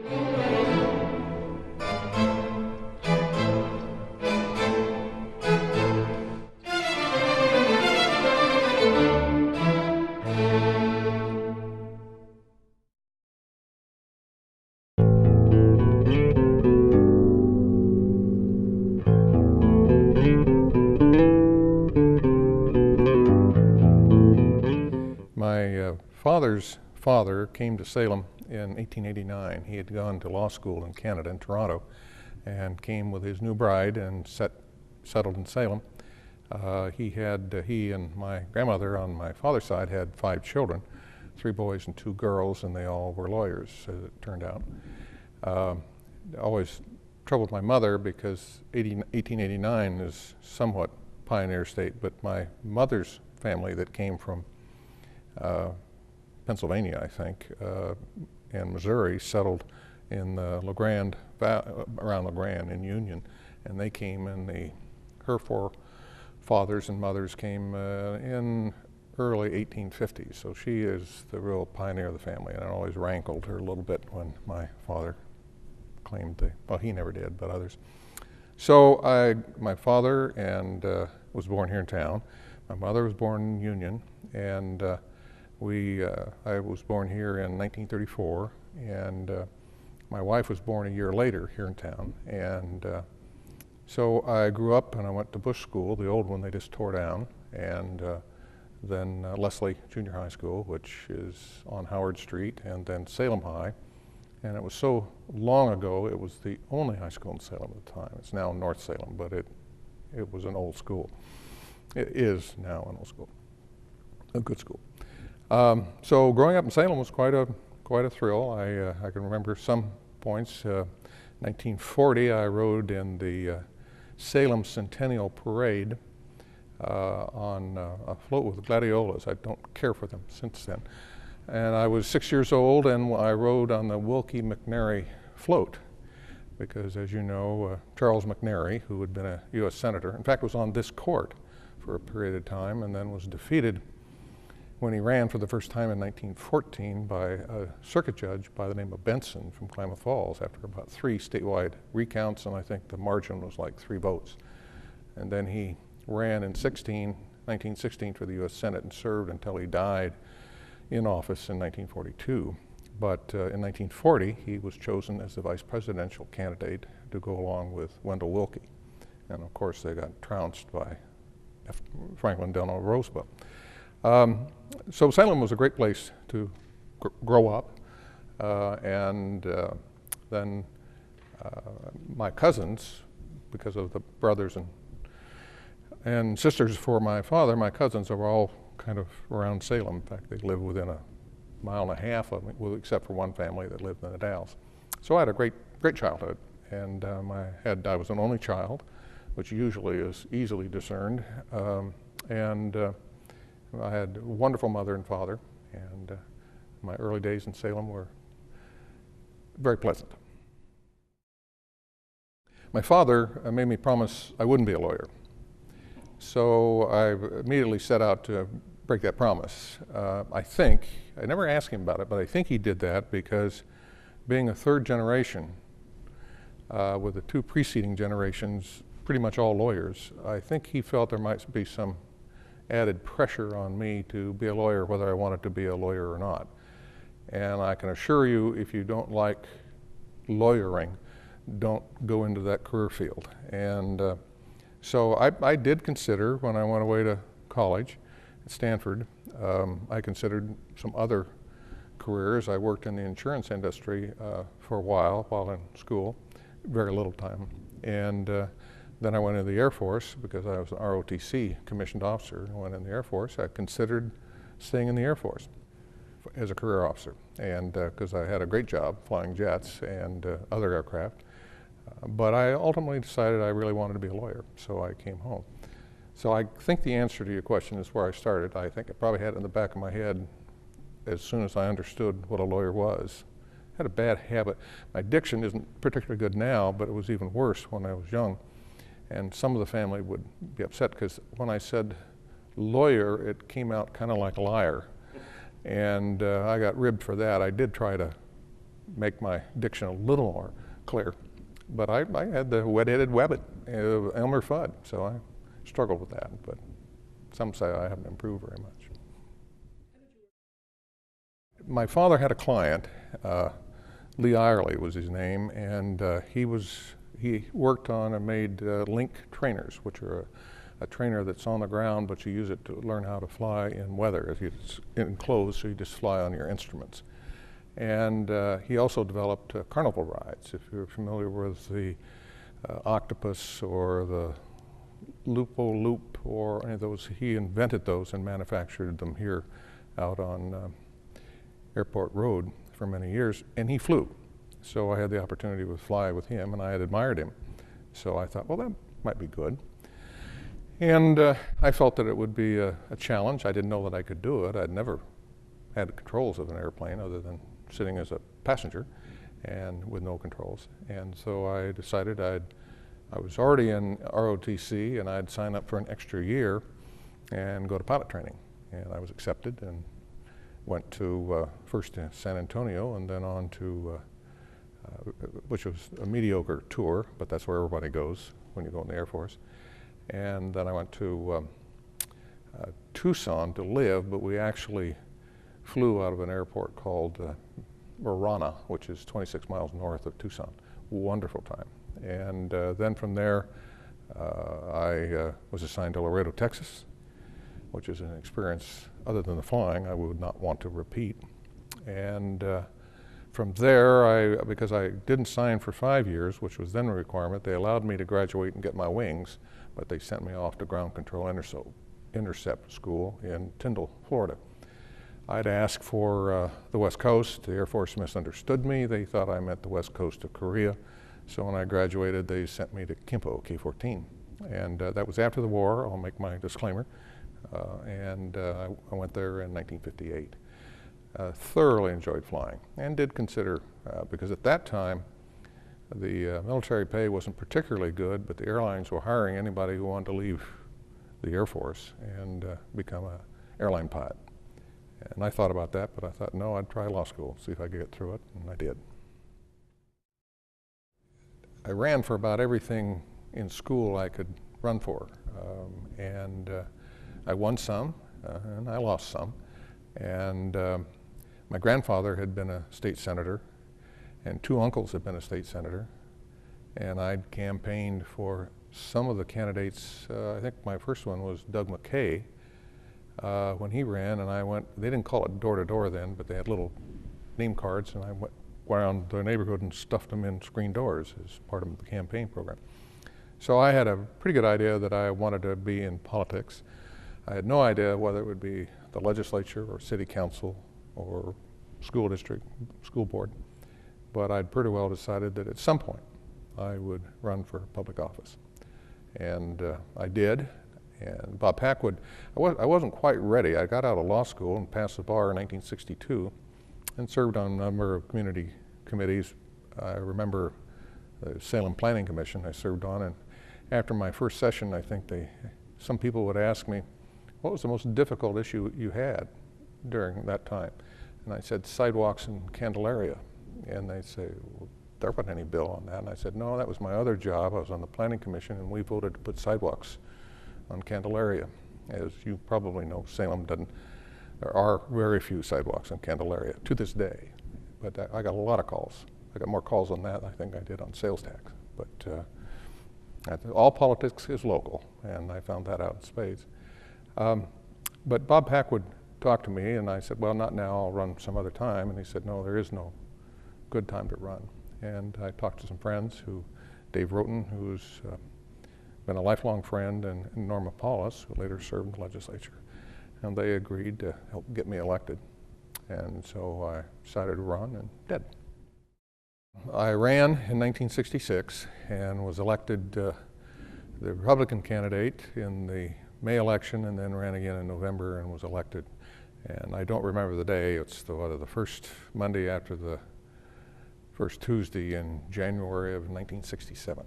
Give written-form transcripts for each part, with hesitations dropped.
My father's father came to Salem in 1889. He had gone to law school in Canada, in Toronto, and came with his new bride and settled in Salem. He and my grandmother on my father's side had 5 children, 3 boys and 2 girls, and they all were lawyers, as it turned out. Always troubled my mother because 1889 is somewhat pioneer state, but my mother's family that came from Pennsylvania, I think, and Missouri, settled in the around LeGrand in Union, and they came in her forefathers and mothers came in early 1850s. So she is the real pioneer of the family, and it always rankled her a little bit when my father claimed well, he never did, but others. So my father was born here in town. My mother was born in Union, and I was born here in 1934, and my wife was born a year later here in town. And so I grew up and I went to Bush School, the old one they just tore down, and then Leslie Junior High School, which is on Howard Street, and then Salem High. And it was so long ago, it was the only high school in Salem at the time. It's now North Salem, but it was an old school. It is now an old school, a good school. So growing up in Salem was quite a thrill. I can remember some points. 1940, I rode in the Salem Centennial Parade on a float with gladiolas. I don't care for them since then. And I was 6 years old, and I rode on the Wilkie McNary float because, as you know, Charles McNary, who had been a U.S. Senator, in fact was on this court for a period of time and then was defeated when he ran for the first time in 1914 by a circuit judge by the name of Benson from Klamath Falls after about 3 statewide recounts, and I think the margin was like 3 votes. And then he ran in 1916 for the U.S. Senate and served until he died in office in 1942. But in 1940, he was chosen as the vice presidential candidate to go along with Wendell Willkie. And of course, they got trounced by Franklin Delano Roosevelt. So Salem was a great place to grow up, and then my cousins, because of the brothers and sisters for my father, my cousins are all kind of around Salem. In fact, they live within a mile and a half of me, except for one family that lived in the Dalles. So I had a great childhood, and I was an only child, which usually is easily discerned, and I had a wonderful mother and father, and my early days in Salem were very pleasant. My father made me promise I wouldn't be a lawyer. So I immediately set out to break that promise. I never asked him about it, but I think he did that because being a 3rd generation with the 2 preceding generations, pretty much all lawyers, I think he felt there might be some added pressure on me to be a lawyer, whether I wanted to be a lawyer or not. And I can assure you, if you don't like lawyering, don't go into that career field. And so I did consider, when I went away to college at Stanford, I considered some other careers. I worked in the insurance industry for a while in school, very little time. And then I went into the Air Force because I was an ROTC commissioned officer. I went in the Air Force. I considered staying in the Air Force as a career officer, and because I had a great job flying jets and other aircraft. But I ultimately decided I really wanted to be a lawyer, so I came home. So I think the answer to your question is where I started. I think I probably had it in the back of my head as soon as I understood what a lawyer was. I had a bad habit. My diction isn't particularly good now, but it was even worse when I was young. And some of the family would be upset because when I said lawyer, it came out kind of like liar. And I got ribbed for that. I did try to make my diction a little more clear. But I had the wet-headed wabbit, Elmer Fudd, so I struggled with that. But some say I haven't improved very much. My father had a client, Lee Irely was his name, and he worked on and made link trainers, which are a trainer that's on the ground, but you use it to learn how to fly in weather. If it's enclosed, so you just fly on your instruments. And he also developed carnival rides. If you're familiar with the octopus or the Lupo Loop or any of those, he invented those and manufactured them here out on Airport Road for many years, and he flew. So I had the opportunity to fly with him, and I had admired him. So I thought, well, that might be good. And I felt that it would be a challenge. I didn't know that I could do it. I'd never had the controls of an airplane other than sitting as a passenger and with no controls. And so I decided I was already in ROTC, and I'd sign up for an extra year and go to pilot training. And I was accepted and went to first to San Antonio and then on to, which was a mediocre tour, but that's where everybody goes when you go in the Air Force. And then I went to Tucson to live, but we actually flew out of an airport called Marana, which is 26 miles north of Tucson. Wonderful time. And then from there, I was assigned to Laredo, Texas, which is an experience, other than the flying, I would not want to repeat. And from there, because I didn't sign for 5 years, which was then a requirement, they allowed me to graduate and get my wings, but they sent me off to ground control intercept school in Tyndall, Florida. I'd asked for the West Coast. The Air Force misunderstood me. They thought I meant the West Coast of Korea. So when I graduated, they sent me to Kimpo, K-14. And that was after the war. I'll make my disclaimer. I went there in 1958. Thoroughly enjoyed flying and did consider, because at that time, the military pay wasn't particularly good, but the airlines were hiring anybody who wanted to leave the Air Force and become an airline pilot. And I thought about that, but I thought, no, I'd try law school, see if I could get through it, and I did. I ran for about everything in school I could run for, I won some, and I lost some. And my grandfather had been a state senator, and 2 uncles had been a state senator. And I'd campaigned for some of the candidates. I think my first one was Doug McKay when he ran, and I went, they didn't call it door to door then, but they had little name cards, and I went around the neighborhood and stuffed them in screen doors as part of the campaign program. So I had a pretty good idea that I wanted to be in politics. I had no idea whether it would be the legislature or city council or school district, school board, but I'd pretty well decided that at some point I would run for public office. And I did, and Bob Packwood, I wasn't quite ready. I got out of law school and passed the bar in 1962 and served on a number of community committees. I remember the Salem Planning Commission I served on, and after my first session, I think some people would ask me, what was the most difficult issue you had during that time? And I said, sidewalks in Candelaria. And they'd say, well, there wasn't any bill on that. And I said, no, that was my other job. I was on the Planning Commission, and we voted to put sidewalks on Candelaria. As you probably know, Salem doesn't, there are very few sidewalks in Candelaria to this day. But I got a lot of calls. I got more calls on that, I think, I did on sales tax. But all politics is local, and I found that out in spades. But Bob Packwood talked to me, and I said, well, not now, I'll run some other time. And he said, no, there is no good time to run. And I talked to some friends, Dave Roten, who's been a lifelong friend, and Norma Paulus, who later served in the legislature. And they agreed to help get me elected. And so I decided to run and did. I ran in 1966 and was elected the Republican candidate in the May election, and then ran again in November and was elected. And I don't remember the day. It's the first Monday after the first Tuesday in January of 1967.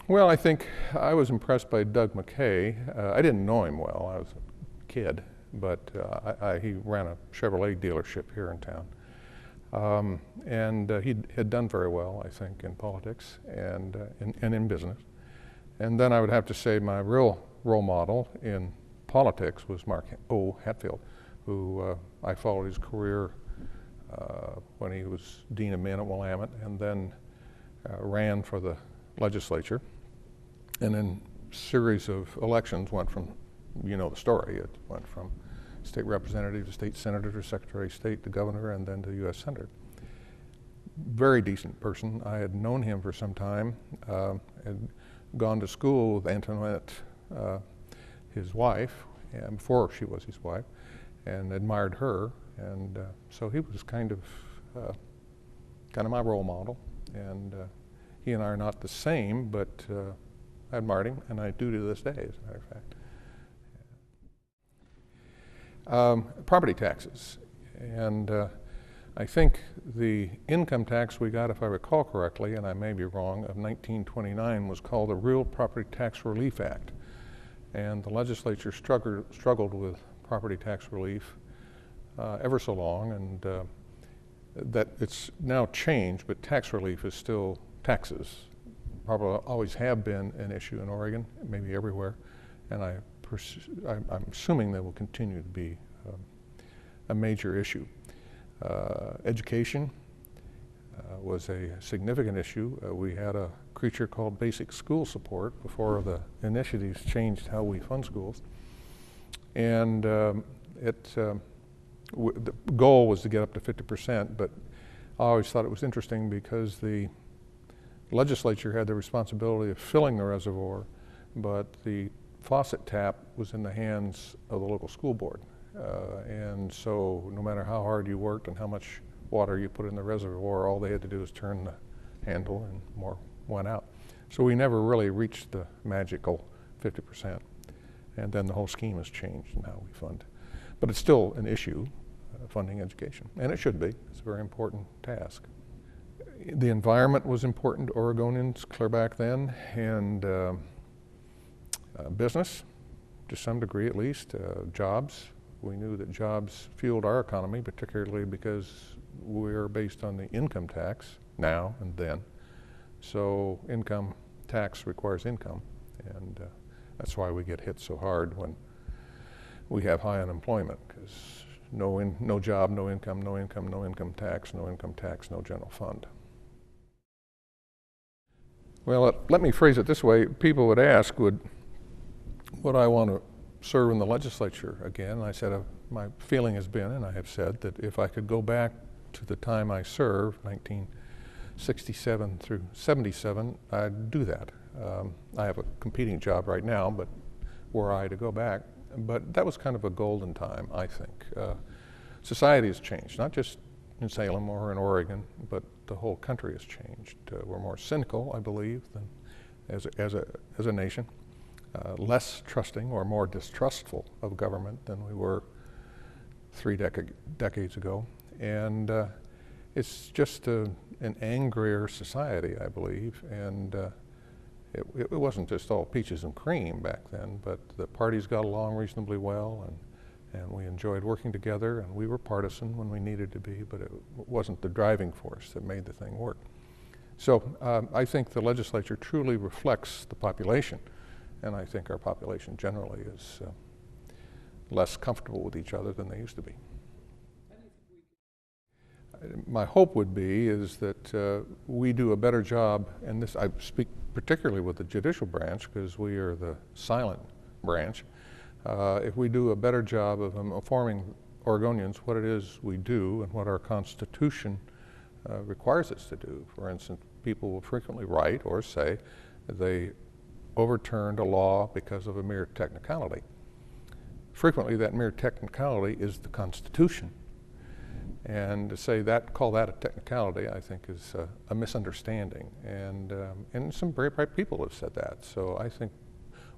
Well, I think I was impressed by Doug McKay. I didn't know him well. I was a kid, but he ran a Chevrolet dealership here in town. And he had done very well, I think, in politics and in business. And then I would have to say my real role model in politics was Mark O. Hatfield, who I followed his career when he was Dean of Men at Willamette, and then ran for the legislature. And in a series of elections went from, you know the story, it went from state representative to state senator to secretary of state to governor and then to U.S. senator. Very decent person. I had known him for some time, had gone to school with Antoinette, his wife, and before she was his wife, and admired her. And so he was kind of my role model. And he and I are not the same, but I admired him, and I do to this day, as a matter of fact. Property taxes, and I think the income tax we got, if I recall correctly, and I may be wrong, of 1929 was called the Real Property Tax Relief Act, and the legislature struggled with property tax relief ever so long, and that it's now changed, but tax relief is still taxes. Probably always have been an issue in Oregon, maybe everywhere, and I'm assuming that will continue to be a major issue. Education was a significant issue. We had a creature called basic school support before the initiatives changed how we fund schools. And the goal was to get up to 50%, but I always thought it was interesting because the legislature had the responsibility of filling the reservoir, but the faucet tap was in the hands of the local school board. And so no matter how hard you worked and how much water you put in the reservoir, all they had to do was turn the handle and more went out. So we never really reached the magical 50%. And then the whole scheme has changed in how we fund. But it's still an issue, funding education. And it should be. It's a very important task. The environment was important to Oregonians clear back then, and business, to some degree at least, jobs. We knew that jobs fueled our economy, particularly because we're based on the income tax now and then. So income tax requires income, and that's why we get hit so hard when we have high unemployment, because no job, no income, no income, no income tax, no income tax, no general fund. Well, let me phrase it this way. People would ask, would I want to serve in the legislature again? I said, my feeling has been, and I have said, that if I could go back to the time I served, 1967 through 77, I'd do that. I have a competing job right now, but were I to go back, but that was kind of a golden time, I think. Society has changed, not just in Salem or in Oregon, but the whole country has changed. We're more cynical, I believe, than as a nation. Less trusting or more distrustful of government than we were 3 decades ago. And it's just an angrier society, I believe. And it wasn't just all peaches and cream back then, but the parties got along reasonably well, and we enjoyed working together, and we were partisan when we needed to be, but it wasn't the driving force that made the thing work. So I think the legislature truly reflects the population. And I think our population generally is less comfortable with each other than they used to be. My hope would be is that we do a better job, and this I speak particularly with the judicial branch because we are the silent branch. If we do a better job of informing Oregonians what it is we do and what our Constitution requires us to do. For instance, people will frequently write or say they overturned a law because of a mere technicality. Frequently that mere technicality is the Constitution. And to say that, call that a technicality, I think is a misunderstanding. And some very bright people have said that. So I think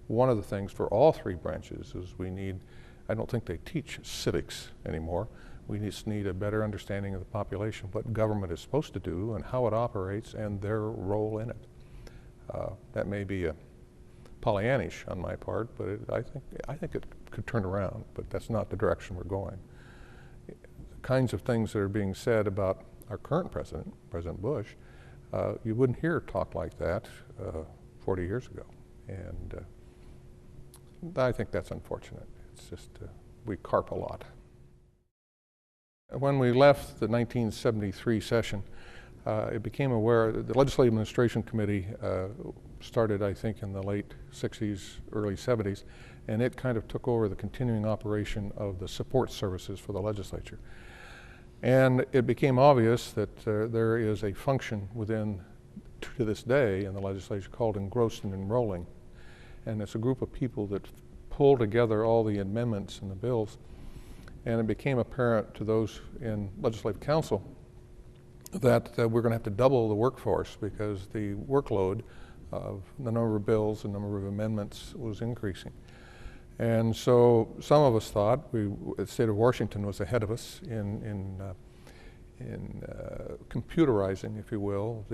one of the things for all three branches is we need, I don't think they teach civics anymore. We just need a better understanding of the population, what government is supposed to do and how it operates and their role in it. That may be a Pollyannish on my part, but I think it could turn around, but that's not the direction we're going. The kinds of things that are being said about our current president, President Bush, you wouldn't hear talk like that 40 years ago. And I think that's unfortunate. It's just, we carp a lot. When we left the 1973 session, it became aware that the Legislative Administration Committee started, I think, in the late 60s, early 70s, and it kind of took over the continuing operation of the support services for the legislature. And it became obvious that there is a function within, to this day, in the legislature called engrossed and enrolling. And it's a group of people that pull together all the amendments and the bills. And it became apparent to those in Legislative Council that we're going to have to double the workforce because the workload of the number of bills and number of amendments was increasing. And so some of us thought the state of Washington was ahead of us in computerizing, if you will,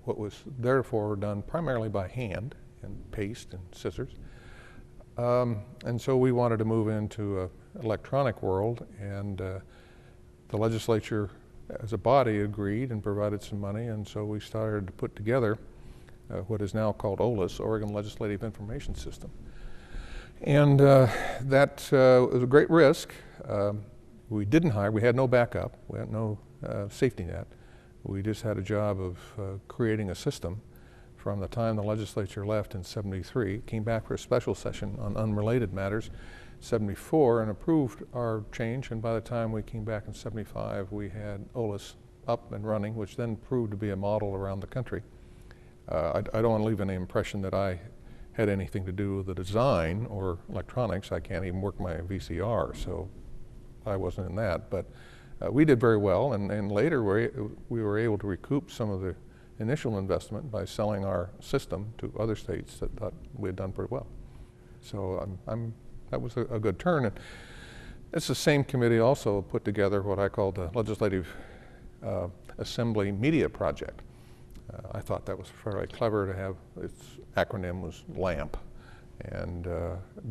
what was therefore done primarily by hand and paste and scissors. And so we wanted to move into an electronic world, and the legislature as a body agreed and provided some money, and so we started to put together what is now called OLIS, Oregon Legislative Information System. And that was a great risk. We didn't hire, we had no backup, we had no safety net. We just had a job of creating a system. From the time the legislature left in '73, came back for a special session on unrelated matters, '74, and approved our change, and by the time we came back in '75, we had OLIS up and running, which then proved to be a model around the country. I don't want to leave any impression that I had anything to do with the design or electronics. I can't even work my VCR, so I wasn't in that. But we did very well, and later we were able to recoup some of the initial investment by selling our system to other states that thought we had done pretty well. So that was a good turn. And it's the same committee also put together what I call the Legislative Assembly Media Project. I thought that was fairly clever to have, its acronym was LAMP. And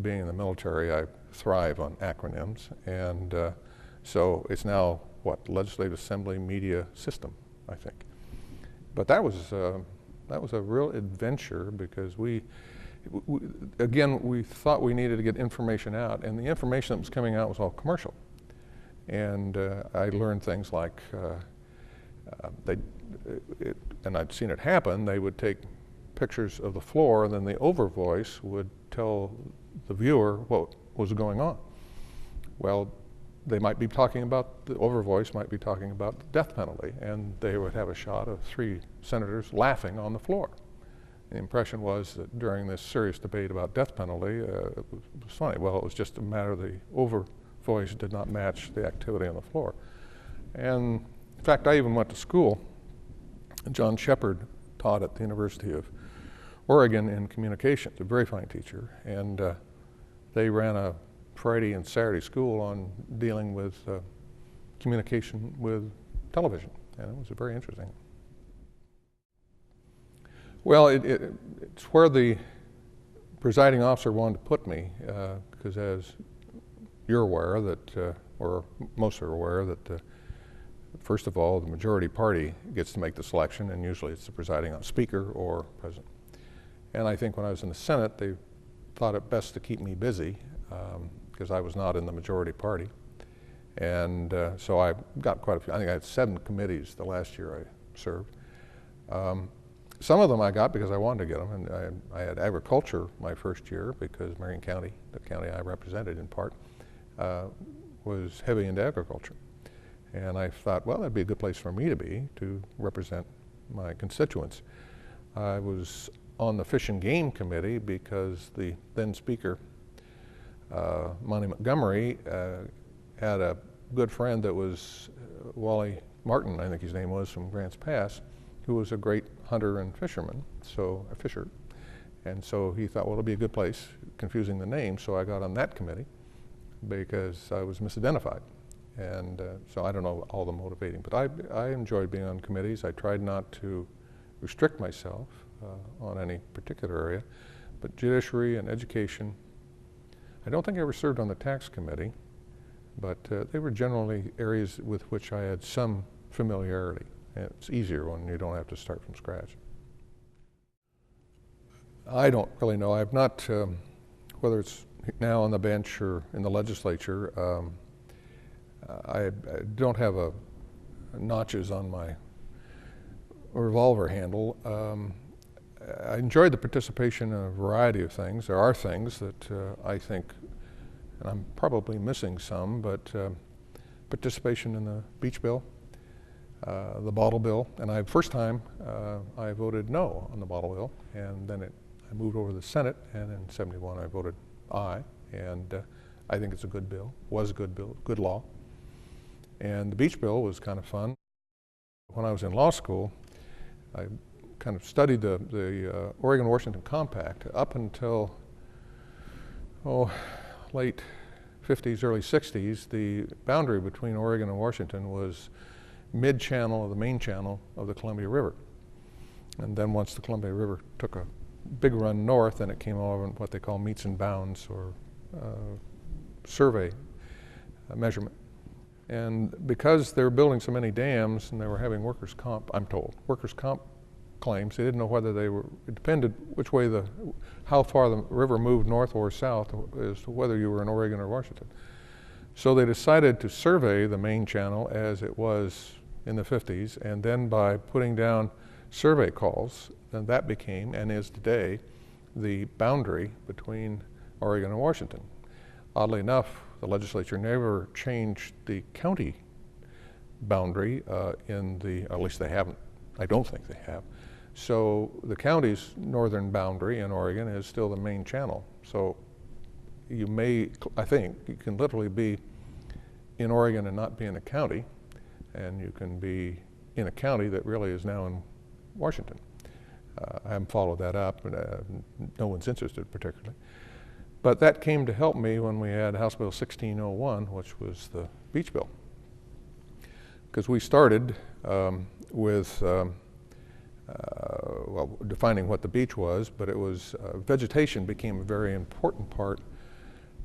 being in the military, I thrive on acronyms. And so it's now, what, Legislative Assembly Media System, I think. But that was a real adventure because we thought we needed to get information out, and the information that was coming out was all commercial. And I learned things like, and I'd seen it happen, they would take pictures of the floor, and then the over voice would tell the viewer what was going on. Well, they might be talking about, the over voice might be talking about the death penalty, and they would have a shot of 3 senators laughing on the floor. The impression was that during this serious debate about death penalty, it was funny. Well, it was just a matter of the over voice did not match the activity on the floor. And in fact, I even went to school. John Shepard taught at the University of Oregon in communications, a very fine teacher, and they ran a Friday and Saturday school on dealing with communication with television, and it was very interesting. Well, it's where the presiding officer wanted to put me, because as you're aware that, or most are aware that, first of all, the majority party gets to make the selection, and usually it's the presiding speaker or president. And I think when I was in the Senate, they thought it best to keep me busy, because I was not in the majority party. And so I got quite a few. I think I had 7 committees the last year I served. Some of them I got because I wanted to get them, and I had agriculture my first year because Marion County, the county I represented in part, was heavy into agriculture. And I thought, well, that'd be a good place for me to be, to represent my constituents. I was on the Fish and Game Committee because the then Speaker, Monty Montgomery, had a good friend that was Wally Martin, I think his name was, from Grants Pass, who was a great hunter and fisherman, so a fisher. And so he thought, well, it'll be a good place, confusing the name, so I got on that committee because I was misidentified. And so I don't know all the motivating, but I enjoyed being on committees. I tried not to restrict myself on any particular area, but judiciary and education. I don't think I ever served on the tax committee, but they were generally areas with which I had some familiarity. And it's easier when you don't have to start from scratch. I don't really know. I've not, whether it's now on the bench or in the legislature, I don't have notches on my revolver handle. I enjoyed the participation in a variety of things. There are things that I think, and I'm probably missing some, but participation in the beach bill, the bottle bill, and first time I voted no on the bottle bill, and then I moved over to the Senate, and in '71 I voted aye, and I think it's a good bill, was a good bill, good law. And the beach bill was kind of fun. When I was in law school, I kind of studied the Oregon-Washington Compact up until, late 50s, early 60s. The boundary between Oregon and Washington was mid-channel of the main channel of the Columbia River. And then once the Columbia River took a big run north, and it came over in what they call meets and bounds, or survey measurement. And because they were building so many dams and they were having workers' comp, I'm told, workers' comp claims, they didn't know whether they were, it depended which way how far the river moved north or south as to whether you were in Oregon or Washington. So they decided to survey the main channel as it was in the 50s, and then by putting down survey calls, then that became, and is today, the boundary between Oregon and Washington. Oddly enough, the legislature never changed the county boundary at least they haven't. I don't think they have. So the county's northern boundary in Oregon is still the main channel. So you may, I think, you can literally be in Oregon and not be in a county, and you can be in a county that really is now in Washington. I haven't followed that up, and no one's interested particularly. But that came to help me when we had House Bill 1601, which was the beach bill. Because we started with defining what the beach was, but it was vegetation became a very important part.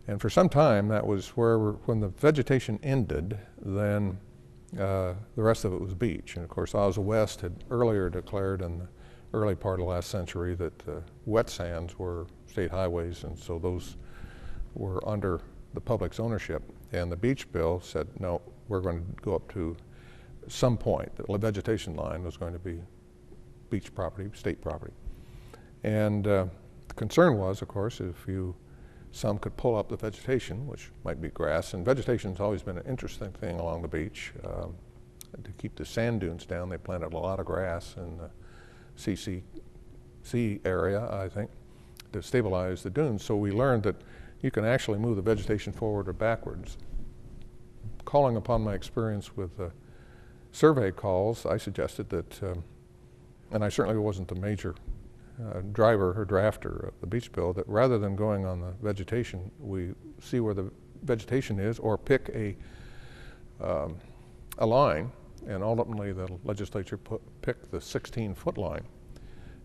And for some time, that was when the vegetation ended, then the rest of it was beach. And of course, Ozza West had earlier declared in the early part of last century that wet sands were state highways, and so those were under the public's ownership. And the beach bill said, no, we're going to go up to some point. The vegetation line was going to be beach property, state property. And the concern was, of course, some could pull up the vegetation, which might be grass, and vegetation's always been an interesting thing along the beach. To keep the sand dunes down, they planted a lot of grass in the CCC area, I think, to stabilize the dunes. So we learned that you can actually move the vegetation forward or backwards. Calling upon my experience with survey calls, I suggested that, and I certainly wasn't the major driver or drafter of the beach bill, that rather than going on the vegetation, we see where the vegetation is, or pick a line, and ultimately the legislature picked the 16-foot line.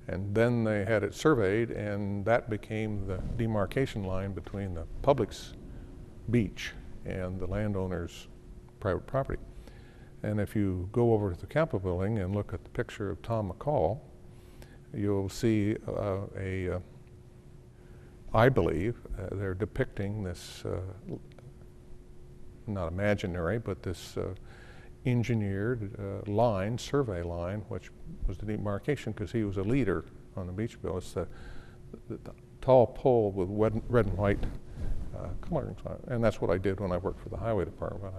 And then they had it surveyed, and that became the demarcation line between the public's beach and the landowner's private property. And if you go over to the Capitol building and look at the picture of Tom McCall, you'll see I believe, they're depicting this, not imaginary, but this engineered survey line, which was the demarcation because he was a leader on the beach bill. It's the tall pole with red and white colorings on it. And that's what I did when I worked for the highway department.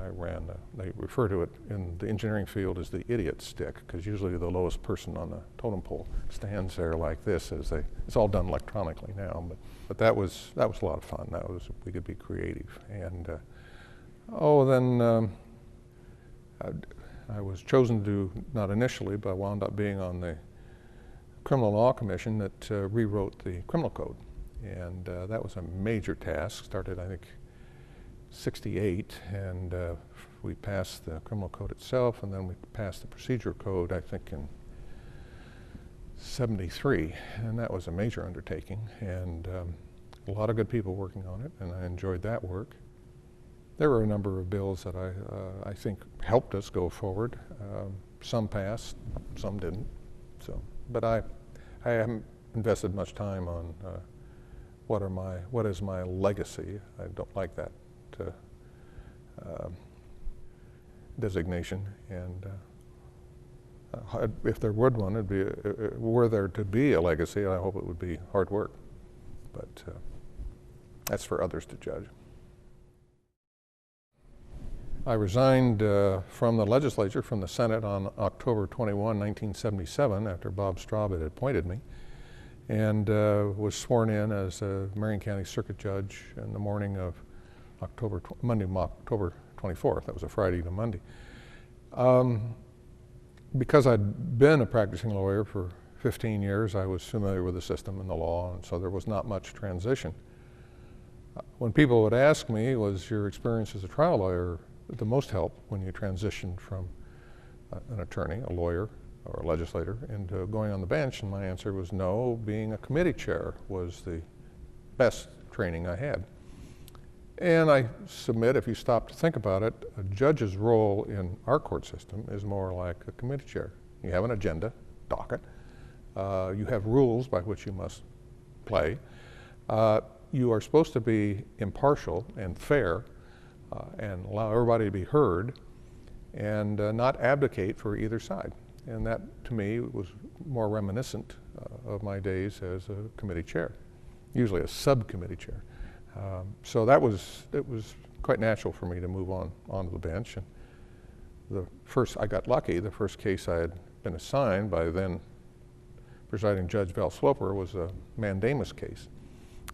They refer to it in the engineering field as the idiot stick, because usually the lowest person on the totem pole stands there like this it's all done electronically now, but that was a lot of fun. We could be creative. And then I was chosen to, not initially, but I wound up being on the Criminal Law Commission that rewrote the criminal code. And that was a major task. Started, I think, '68, and we passed the criminal code itself, and then we passed the procedure code, I think, in '73, and that was a major undertaking. And a lot of good people working on it, and I enjoyed that work. There were a number of bills that I think helped us go forward. Some passed, some didn't. So, but I haven't invested much time on what is my legacy. I don't like that designation, and if there would one, it'd be were there to be a legacy, I hope it would be hard work. But that's for others to judge. I resigned from the legislature, from the Senate, on October 21, 1977, after Bob Straub had appointed me, and was sworn in as a Marion County Circuit Judge in the morning of Monday, October 24th. That was a Friday to Monday. Because I'd been a practicing lawyer for 15 years, I was familiar with the system and the law, and so there was not much transition. When people would ask me, was your experience as a trial lawyer the most help when you transitioned from an attorney, a lawyer, or a legislator into going on the bench? And my answer was no. Being a committee chair was the best training I had. And I submit, if you stop to think about it, a judge's role in our court system is more like a committee chair. You have an agenda, docket. You have rules by which you must play. You are supposed to be impartial and fair and allow everybody to be heard, and not abdicate for either side. And that, to me, was more reminiscent of my days as a committee chair, usually a subcommittee chair. So it was quite natural for me to move onto the bench. And I got lucky. The first case I had been assigned by then presiding Judge Val Sloper was a mandamus case.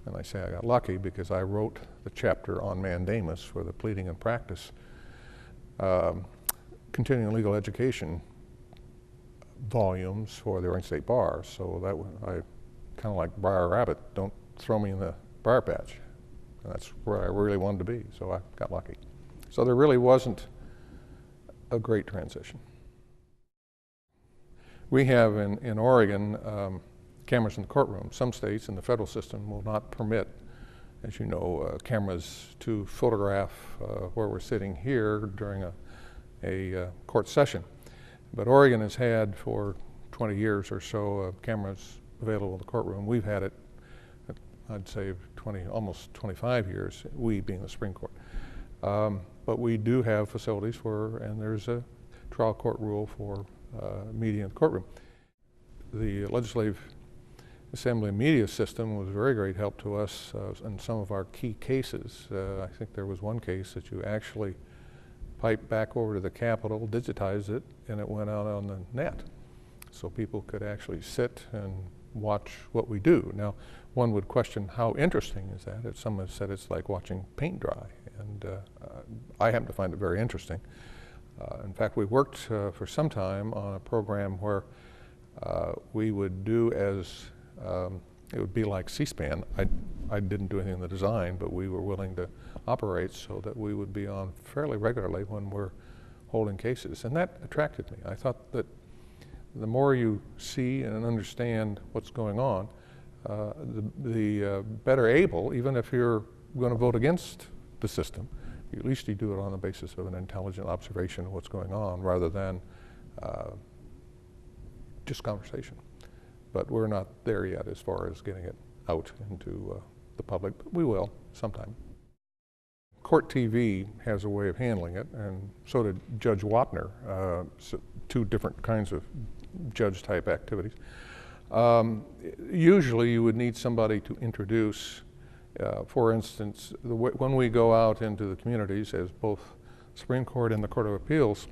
And I say I got lucky because I wrote the chapter on mandamus for the pleading and practice continuing legal education volumes for the Oregon State Bar. So I kind of like Briar Rabbit, don't throw me in the briar patch. And that's where I really wanted to be, so I got lucky. So there really wasn't a great transition. We have in Oregon cameras in the courtroom. Some states in the federal system will not permit, as you know, cameras to photograph where we're sitting here during a court session. But Oregon has had for 20 years or so cameras available in the courtroom. We've had it, I'd say, almost 25 years, we being the Supreme Court. But we do have facilities and there's a trial court rule for media in the courtroom. The Legislative Assembly media system was a very great help to us in some of our key cases. I think there was one case that you actually piped back over to the Capitol, digitized it, and it went out on the net. So people could actually sit and watch what we do. Now, one would question how interesting is that? If someone said it's like watching paint dry, and I happen to find it very interesting. In fact, we worked for some time on a program where we would do it would be like C-SPAN. I didn't do anything in the design, but we were willing to operate so that we would be on fairly regularly when we're holding cases. And that attracted me. I thought that the more you see and understand what's going on, the better able, even if you're going to vote against the system, at least you do it on the basis of an intelligent observation of what's going on rather than just conversation. But we're not there yet as far as getting it out into the public, but we will sometime. Court TV has a way of handling it, and so did Judge Wapner, so two different kinds of judge-type activities. Usually you would need somebody to introduce, for instance, when we go out into the communities, as both Supreme Court and the Court of Appeals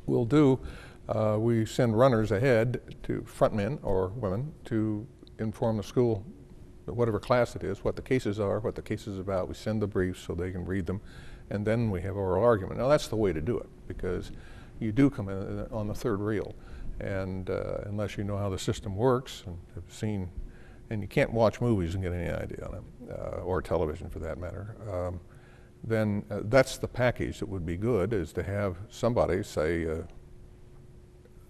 will do, we send runners ahead to frontmen or women to inform the school, whatever class it is, what the cases are, what the case is about. We send the briefs so they can read them, and then we have oral argument. Now that's the way to do it, because you do come in on the third reel, and unless you know how the system works and have seen, and you can't watch movies and get any idea on it, or television for that matter, then that's the package that would be good, is to have somebody say,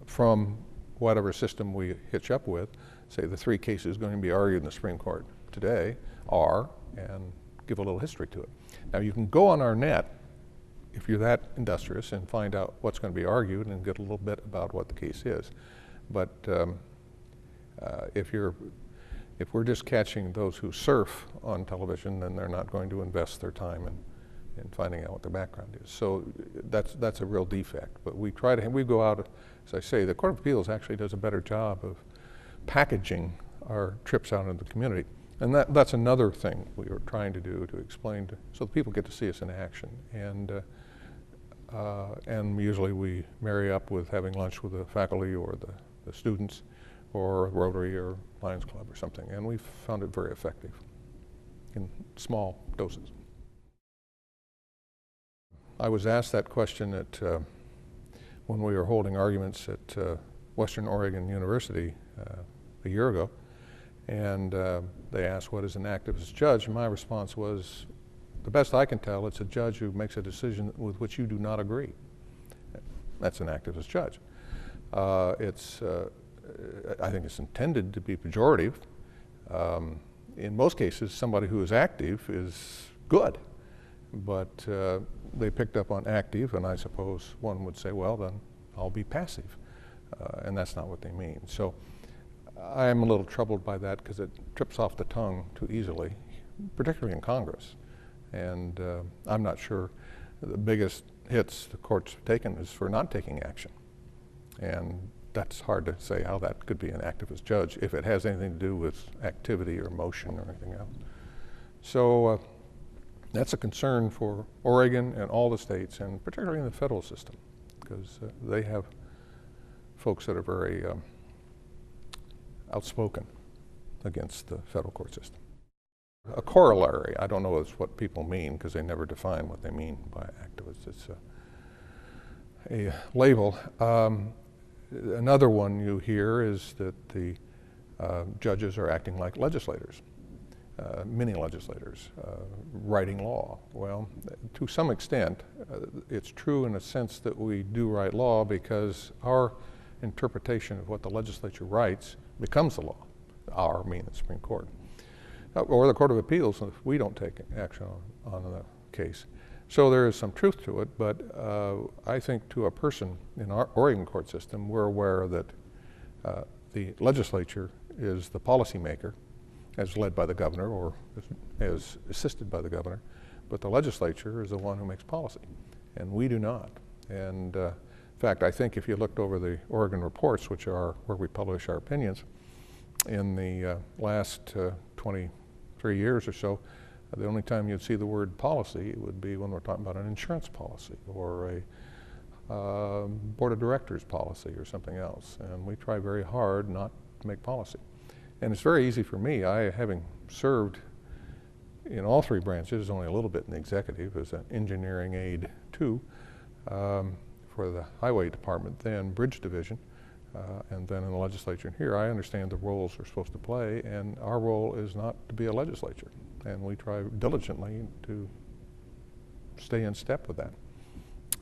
from whatever system we hitch up with, say the three cases going to be argued in the Supreme Court today, are and give a little history to it. Now you can go on our net, if you're that industrious, and find out what's going to be argued and get a little bit about what the case is. But if we're just catching those who surf on television, then they're not going to invest their time in finding out what their background is. So that's a real defect. But we go out, as I say, the Court of Appeals actually does a better job of packaging our trips out into the community. And that's another thing we were trying to do, to explain so that people get to see us in action. And usually we marry up with having lunch with the faculty or the students or Rotary or Lions Club or something. And we found it very effective in small doses. I was asked that question when we were holding arguments at Western Oregon University a year ago. And they asked, what is an activist judge? And my response was, the best I can tell, it's a judge who makes a decision with which you do not agree. That's an activist judge. I think it's intended to be pejorative. In most cases, somebody who is active is good, but they picked up on active, and I suppose one would say, well, then I'll be passive. And that's not what they mean. So I am a little troubled by that because it trips off the tongue too easily, particularly in Congress. And I'm not sure the biggest hits the courts have taken is for not taking action. And that's hard to say how that could be an activist judge if it has anything to do with activity or motion or anything else. So that's a concern for Oregon and all the states, and particularly in the federal system, because they have folks that are very outspoken against the federal court system. A corollary, I don't know what people mean because they never define what they mean by activist. It's a label. Another one you hear is that the judges are acting like legislators, mini legislators, writing law. Well, to some extent, it's true in a sense that we do write law because our interpretation of what the legislature writes becomes the law. Our, meaning the Supreme Court. Or the Court of Appeals if we don't take action on the case. So there is some truth to it, but I think to a person in our Oregon court system, we're aware that the legislature is the policymaker, as led by the governor or as assisted by the governor, but the legislature is the one who makes policy, and we do not. And in fact, I think if you looked over the Oregon reports, which are where we publish our opinions, in the last 23 years or so, the only time you'd see the word policy would be when we're talking about an insurance policy or a board of directors policy or something else. And we try very hard not to make policy. And it's very easy for me, having served in all three branches, only a little bit in the executive as an engineering aide too, for the highway department, then bridge division, and then in the legislature here, I understand the roles we're supposed to play, and our role is not to be a legislature. And we try diligently to stay in step with that.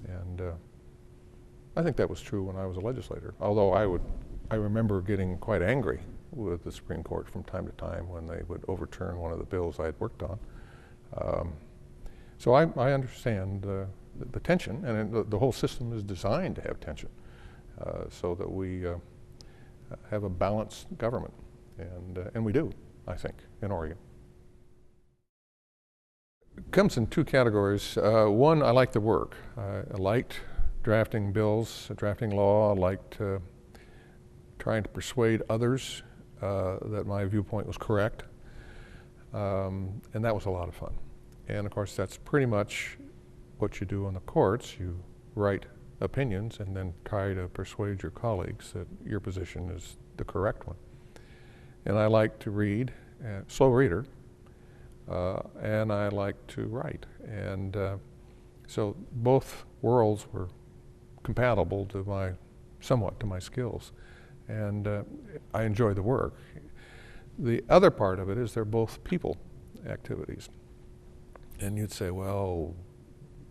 And I think that was true when I was a legislator, although I remember getting quite angry with the Supreme Court from time to time when they would overturn one of the bills I had worked on. So I understand the tension, and the whole system is designed to have tension so that we have a balanced government, and we do, I think, in Oregon. It comes in two categories. One, I like the work. I liked drafting bills, drafting law. I liked trying to persuade others that my viewpoint was correct, and that was a lot of fun. And of course, that's pretty much what you do on the courts. You write opinions and then try to persuade your colleagues that your position is the correct one. And I like to read, slow reader, and I like to write. And so both worlds were compatible to somewhat to my skills. And I enjoy the work. The other part of it is they're both people activities. And you'd say, well,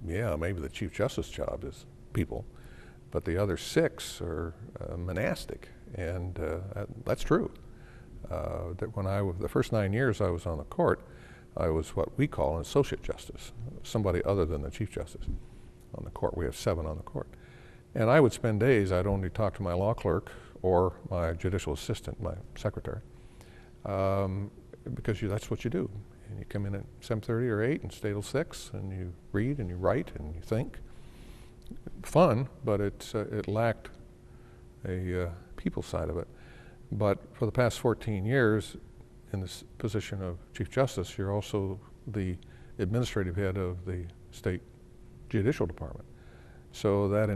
yeah, maybe the Chief Justice job is people, but the other 6 are monastic, and that's true. That when the first 9 years I was on the court, I was what we call an associate justice, somebody other than the Chief Justice on the court. We have 7 on the court. And I would spend days, I'd only talk to my law clerk or my judicial assistant, my secretary, because that's what you do. And you come in at 7:30 or 8 and stay till 6, and you read and you write and you think. Fun, but it lacked a people side of it. But for the past 14 years, in this position of Chief Justice, you're also the administrative head of the state judicial department. So that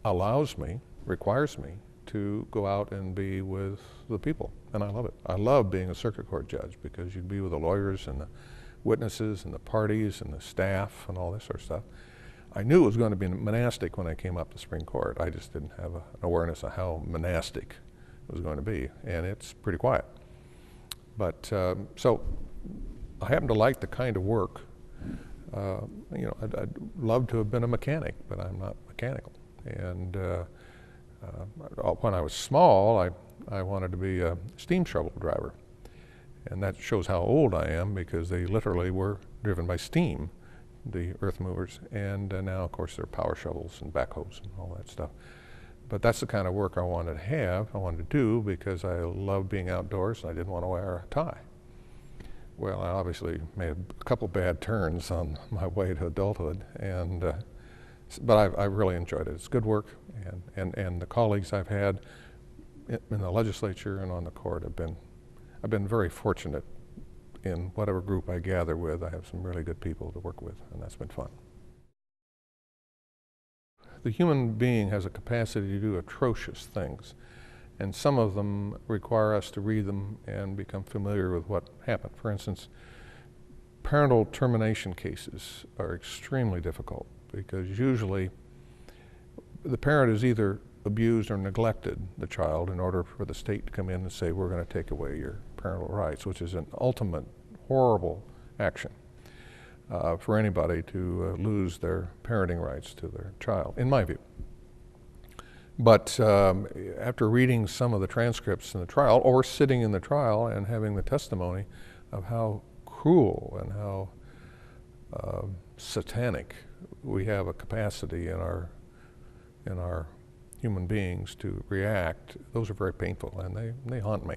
allows me, requires me, to go out and be with the people, and I love it. I love being a circuit court judge because you'd be with the lawyers and the witnesses and the parties and the staff and all this sort of stuff. I knew it was going to be monastic when I came up to Supreme Court. I just didn't have an awareness of how monastic it was going to be, and it's pretty quiet. But so I happen to like the kind of work. You know, I'd love to have been a mechanic, but I'm not mechanical. And when I was small, I wanted to be a steam shovel driver. And that shows how old I am, because they literally were driven by steam, the earth movers. And now, of course, they're power shovels and backhoes and all that stuff. But that's the kind of work I wanted to have, I wanted to do, because I love being outdoors and I didn't want to wear a tie. Well, I obviously made a couple bad turns on my way to adulthood, and but I really enjoyed it. It's good work, and the colleagues I've had in the legislature and on the court I've been very fortunate in whatever group I gather with. I have some really good people to work with, and that's been fun. The human being has a capacity to do atrocious things, and some of them require us to read them and become familiar with what happened. For instance, parental termination cases are extremely difficult, because usually the parent has either abused or neglected the child in order for the state to come in and say, we're going to take away your parental rights, which is an ultimate horrible action for anybody to lose their parenting rights to their child, in my view. But after reading some of the transcripts in the trial, or sitting in the trial and having the testimony of how cruel and how satanic we have a capacity in our human beings to react, those are very painful, and they haunt me.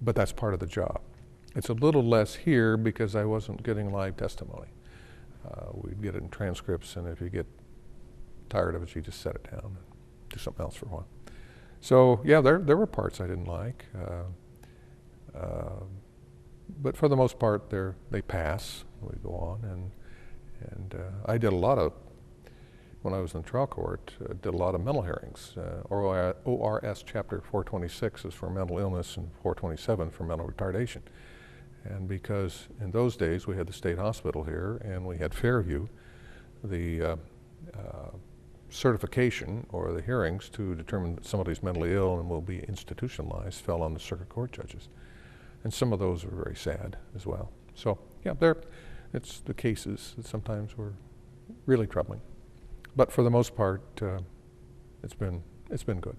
But that's part of the job. It's a little less here because I wasn't getting live testimony. We'd get it in transcripts, and if you get tired of it, you just set it down and do something else for a while. So yeah, there were parts I didn't like, but for the most part, they pass. We go on, and I did a lot of, when I was in the trial court, did a lot of mental hearings. ORS chapter 426 is for mental illness and 427 for mental retardation. And because in those days we had the state hospital here and we had Fairview, the certification or the hearings to determine that somebody's mentally ill and will be institutionalized fell on the circuit court judges. And some of those were very sad as well. So yeah, it's the cases that sometimes were really troubling. But for the most part, it's been good.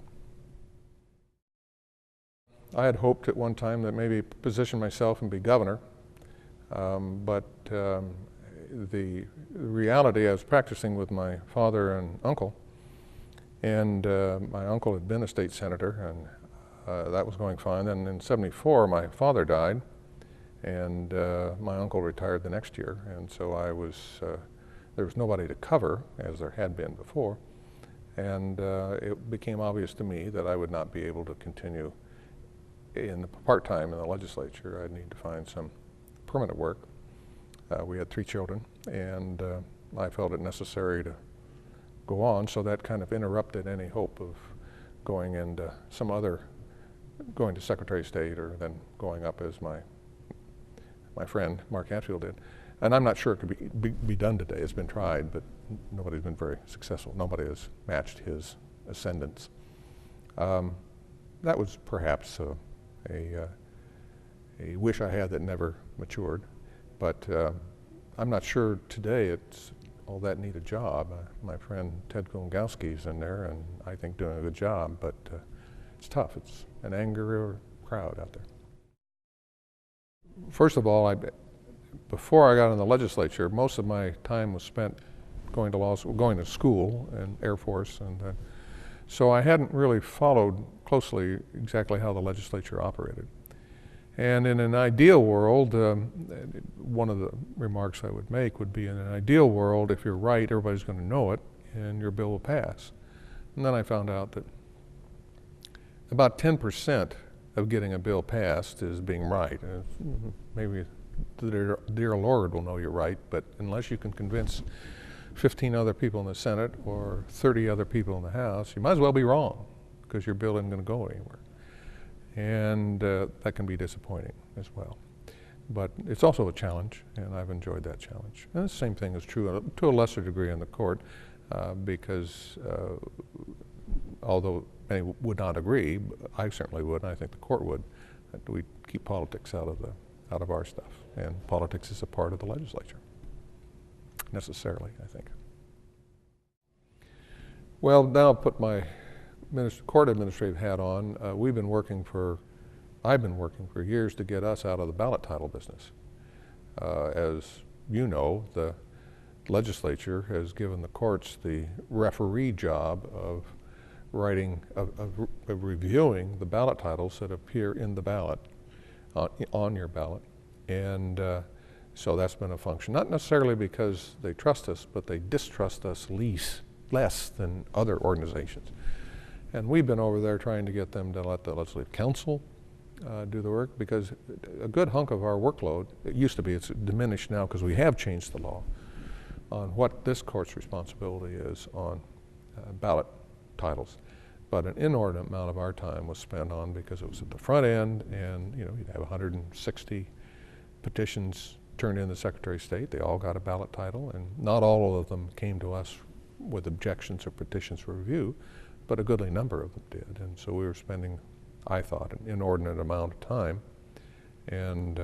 I had hoped at one time that maybe position myself and be governor, but the reality, I was practicing with my father and uncle, and my uncle had been a state senator, and that was going fine. And in '74, my father died, and my uncle retired the next year, and so I was, there was nobody to cover, as there had been before, and it became obvious to me that I would not be able to continue in the part-time in the legislature. I'd need to find some permanent work. We had 3 children, and I felt it necessary to go on, so that kind of interrupted any hope of going into some other, going to Secretary of State, or then going up as my friend Mark Hatfield did. And I'm not sure it could be done today. It's been tried, but nobody's been very successful. Nobody has matched his ascendance. That was perhaps a wish I had that never matured, but I'm not sure today it's all that neat a job. My friend Ted Kulongowski's in there, and I think doing a good job, but it's tough. It's an angry crowd out there. First of all, before I got in the legislature, most of my time was spent going to law school, going to school and Air Force, and so I hadn't really followed closely exactly how the legislature operated. And in an ideal world, one of the remarks I would make would be, in an ideal world, if you're right, everybody's going to know it, and your bill will pass. And then I found out that about 10% of getting a bill passed is being right. Maybe the dear Lord will know you're right, but unless you can convince 15 other people in the Senate or 30 other people in the House, you might as well be wrong, because your bill isn't going to go anywhere. And that can be disappointing as well. But it's also a challenge, and I've enjoyed that challenge. And the same thing is true to a lesser degree in the court, because although many would not agree, I certainly would, and I think the court would, that we keep politics out of our stuff. And politics is a part of the legislature, necessarily, I think. Well, now I'll put my court administrative hat on. I've been working for years to get us out of the ballot title business. As you know, the legislature has given the courts the referee job of reviewing the ballot titles that appear in the ballot, on your ballot. And so that's been a function, not necessarily because they trust us, but they distrust us less than other organizations. And we've been over there trying to get them to let the legislative council do the work, because a good hunk of our workload, it used to be, it's diminished now because we have changed the law on what this court's responsibility is on ballot titles. But an inordinate amount of our time was spent on, because it was at the front end, and you'd have 160 petitions turned in the Secretary of State. They all got a ballot title, and not all of them came to us with objections or petitions for review, but a goodly number of them did. And so we were spending, I thought, an inordinate amount of time, and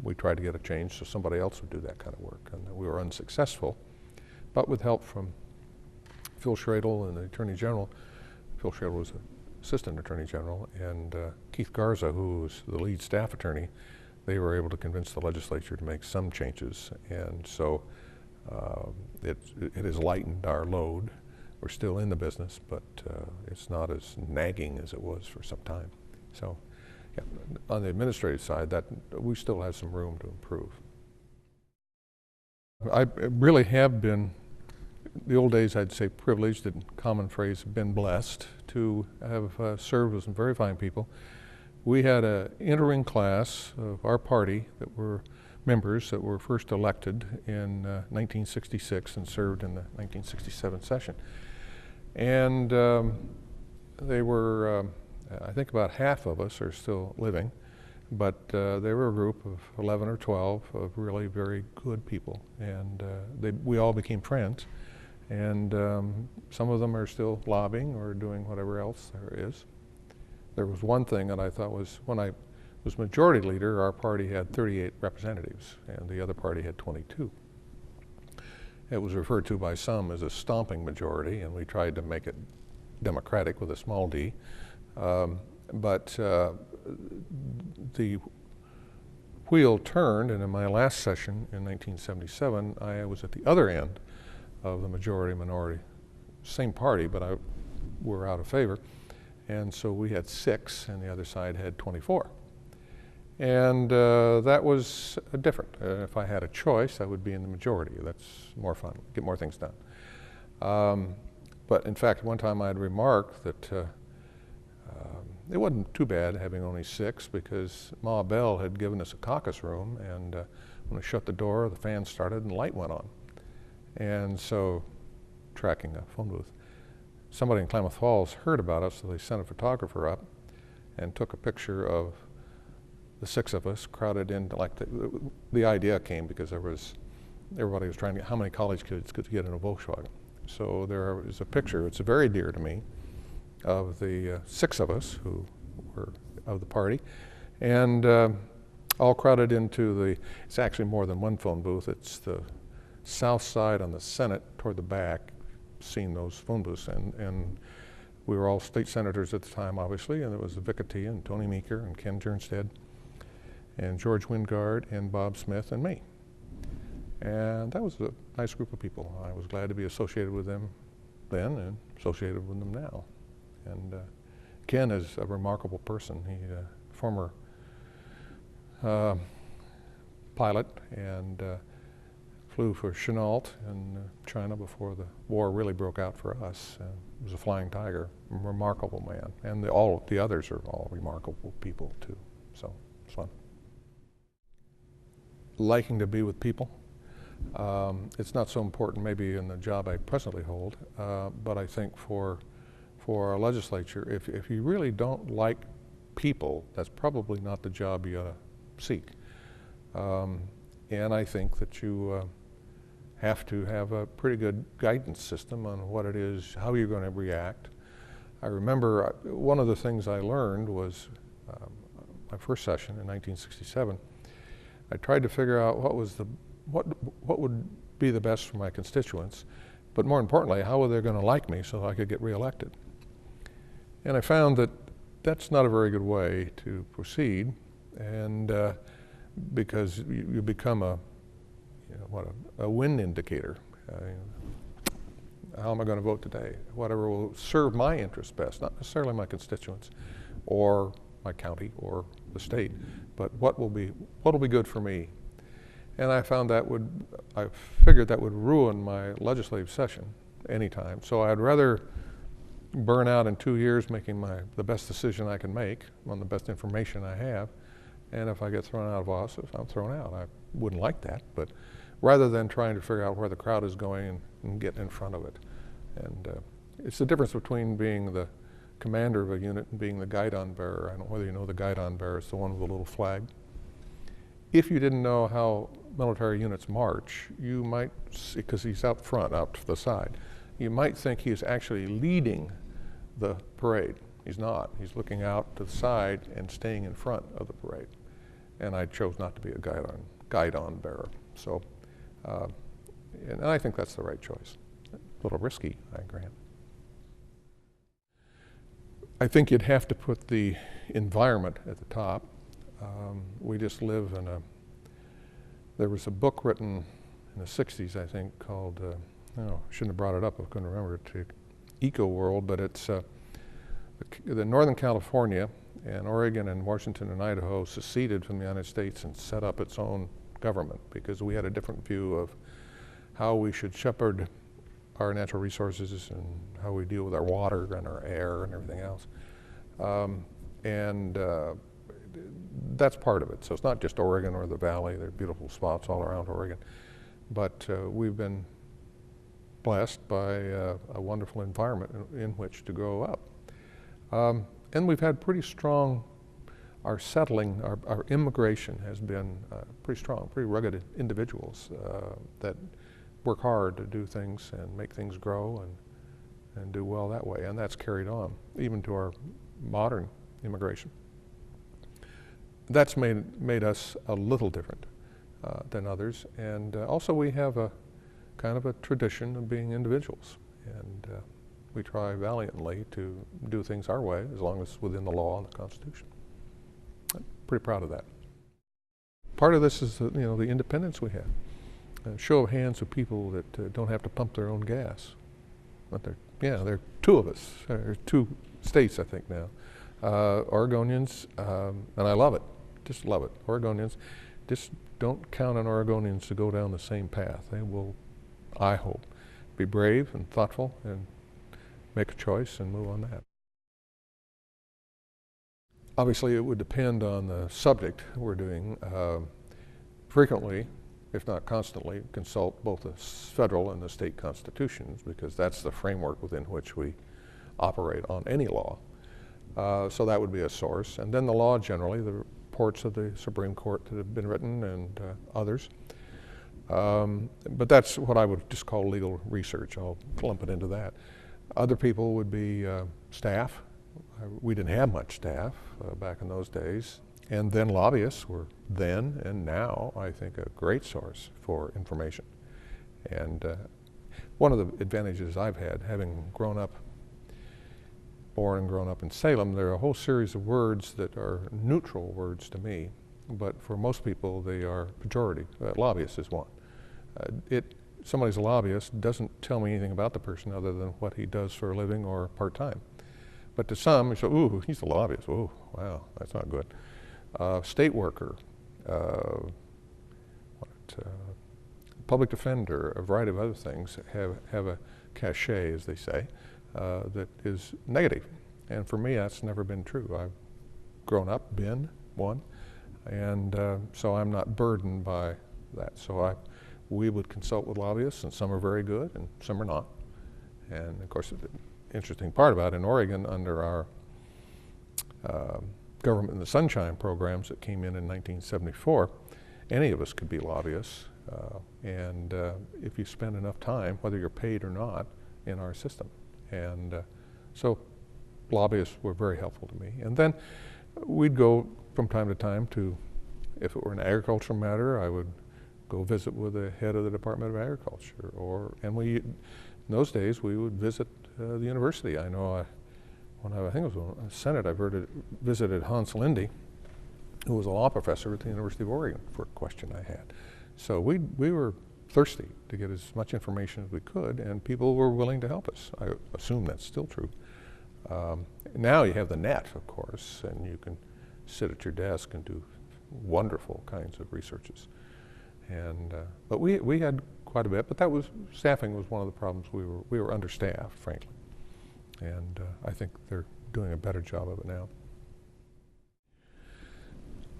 we tried to get a change so somebody else would do that kind of work, and we were unsuccessful. But with help from Phil Schradel and the Attorney General, Phil Schradel was the Assistant Attorney General, and Keith Garza, who was the lead staff attorney, they were able to convince the legislature to make some changes, and so it has lightened our load. We're still in the business, but it's not as nagging as it was for some time. So yeah, on the administrative side, that we still have some room to improve. I really have been, the old days I'd say privileged, and common phrase, been blessed to have served with some very fine people. We had an entering class of our party that were members that were first elected in 1966 and served in the 1967 session. And they were, I think about half of us are still living, but they were a group of 11 or 12 of really very good people. And we all became friends. And some of them are still lobbying or doing whatever else there is. There was one thing that I thought was, when I was majority leader, our party had 38 representatives, and the other party had 22. It was referred to by some as a stomping majority, and we tried to make it democratic with a small d. But the wheel turned, and in my last session in 1977, I was at the other end of the majority-minority, same party, but we're out of favor. And so we had 6, and the other side had 24. And that was different. If I had a choice, I would be in the majority. That's more fun, get more things done. But in fact, one time I had remarked that it wasn't too bad having only 6, because Ma Bell had given us a caucus room, and when we shut the door, the fan started and the light went on. And so, tracking a phone booth, somebody in Klamath Falls heard about us, so they sent a photographer up and took a picture of the 6 of us crowded in. Like the idea came because everybody was trying to get how many college kids could get in a Volkswagen. So there is a picture, it's very dear to me, of the 6 of us who were of the party, and all crowded into it's actually more than one phone booth. It's the south side on the Senate toward the back, seen those phone booths, and we were all state senators at the time, obviously, and it was Vic Atiyeh and Tony Meeker and Ken Jernstead. and George Wingard and Bob Smith and me. And that was a nice group of people. I was glad to be associated with them then and associated with them now. And Ken is a remarkable person. He's a former pilot and flew for Chenault in China before the war really broke out for us. He was a flying tiger, a remarkable man. And all the others are all remarkable people too. So it's fun. Liking to be with people. It's not so important maybe in the job I presently hold, but I think for our legislature, if you really don't like people, that's probably not the job you ought to seek. And I think that you have to have a pretty good guidance system on what it is, how you're going to react. I remember one of the things I learned was my first session in 1967. I tried to figure out what would be the best for my constituents, but more importantly, how were they going to like me so I could get reelected? And I found that that's not a very good way to proceed, and because you become a win indicator. How am I going to vote today? Whatever will serve my interests best, not necessarily my constituents, or my county, or the state, but what will be good for me. And I found I figured that would ruin my legislative session anytime. So I'd rather burn out in 2 years making the best decision I can make on the best information I have. And if I get thrown out of office, I'm thrown out. I wouldn't like that, but rather than trying to figure out where the crowd is going and get in front of it. And it's the difference between being the commander of a unit and being the guidon bearer. I don't know whether you know the guidon bearer. It's the one with the little flag. If you didn't know how military units march, you might, because he's out front, out to the side, you might think he is actually leading the parade. He's not. He's looking out to the side and staying in front of the parade. And I chose not to be a guidon bearer. So, and I think that's the right choice. A little risky, I grant. I think you'd have to put the environment at the top. We just live in there was a book written in the 60s, I think, called, I shouldn't have brought it up, I couldn't remember it, to Eco World, but it's the Northern California and Oregon and Washington and Idaho seceded from the United States and set up its own government because we had a different view of how we should shepherd our natural resources and how we deal with our water and our air and everything else. That's part of it. So it's not just Oregon or the Valley. There are beautiful spots all around Oregon. But we've been blessed by a wonderful environment in which to grow up. And we've had pretty strong, our immigration has been pretty strong, pretty rugged individuals that work hard to do things and make things grow and do well that way. And that's carried on, even to our modern immigration. That's made us a little different than others. And also we have a kind of a tradition of being individuals. And we try valiantly to do things our way as long as it's within the law and the Constitution. I'm pretty proud of that. Part of this is the independence we have. A show of hands of people that don't have to pump their own gas. But there are two of us. There are 2 states, I think, now. Oregonians, and I love it, just love it. Oregonians, just don't count on Oregonians to go down the same path. They will, I hope, be brave and thoughtful and make a choice and move on that. Obviously, it would depend on the subject we're doing. Frequently, if not constantly, consult both the federal and the state constitutions because that's the framework within which we operate on any law. So that would be a source. And then the law generally, the reports of the Supreme Court that have been written and others. But that's what I would just call legal research. I'll lump it into that. Other people would be staff. We didn't have much staff back in those days. And then lobbyists were then and now, I think, a great source for information. And one of the advantages I've had, having born and grown up in Salem, there are a whole series of words that are neutral words to me. but for most people they are pejorative. Lobbyist is one. Somebody's a lobbyist doesn't tell me anything about the person other than what he does for a living or part-time. But to some, you say, ooh, he's a lobbyist. Oh, wow, that's not good. State worker, public defender, a variety of other things have a cachet, as they say, that is negative. And for me, that's never been true. I've grown up, been one, and so I'm not burdened by that. So we would consult with lobbyists, and some are very good, and some are not. And of course, the interesting part about it, in Oregon, under our Government in the Sunshine programs that came in 1974, any of us could be lobbyists. And if you spend enough time, whether you're paid or not, in our system. And so lobbyists were very helpful to me. And then we'd go from time to time to, if it were an agricultural matter, I would go visit with the head of the Department of Agriculture. In those days, we would visit the university. I know when I think it was in the Senate, I visited Hans Lindy, who was a law professor at the University of Oregon, for a question I had. So we were thirsty to get as much information as we could, and people were willing to help us. I assume that's still true. Now you have the net, of course, and you can sit at your desk and do wonderful kinds of researches. And but we had quite a bit, but staffing was one of the problems. We were understaffed, frankly, and I think they're doing a better job of it now.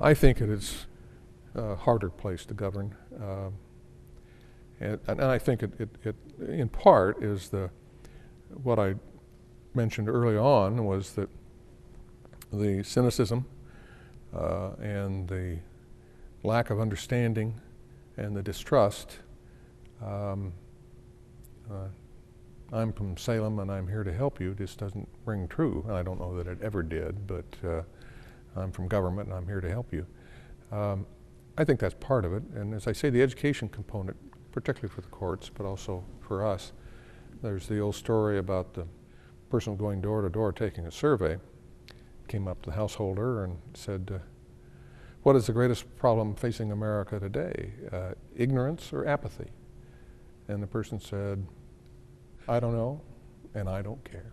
I think it is a harder place to govern, and I think it in part is what I mentioned early on was that the cynicism and the lack of understanding and the distrust. I'm from Salem and I'm here to help you just doesn't ring true. And I don't know that it ever did, but I'm from government and I'm here to help you. I think that's part of it. And as I say, the education component, particularly for the courts, but also for us, there's the old story about the person going door to door taking a survey, came up to the householder and said, what is the greatest problem facing America today? Ignorance or apathy? And the person said, I don't know, and I don't care.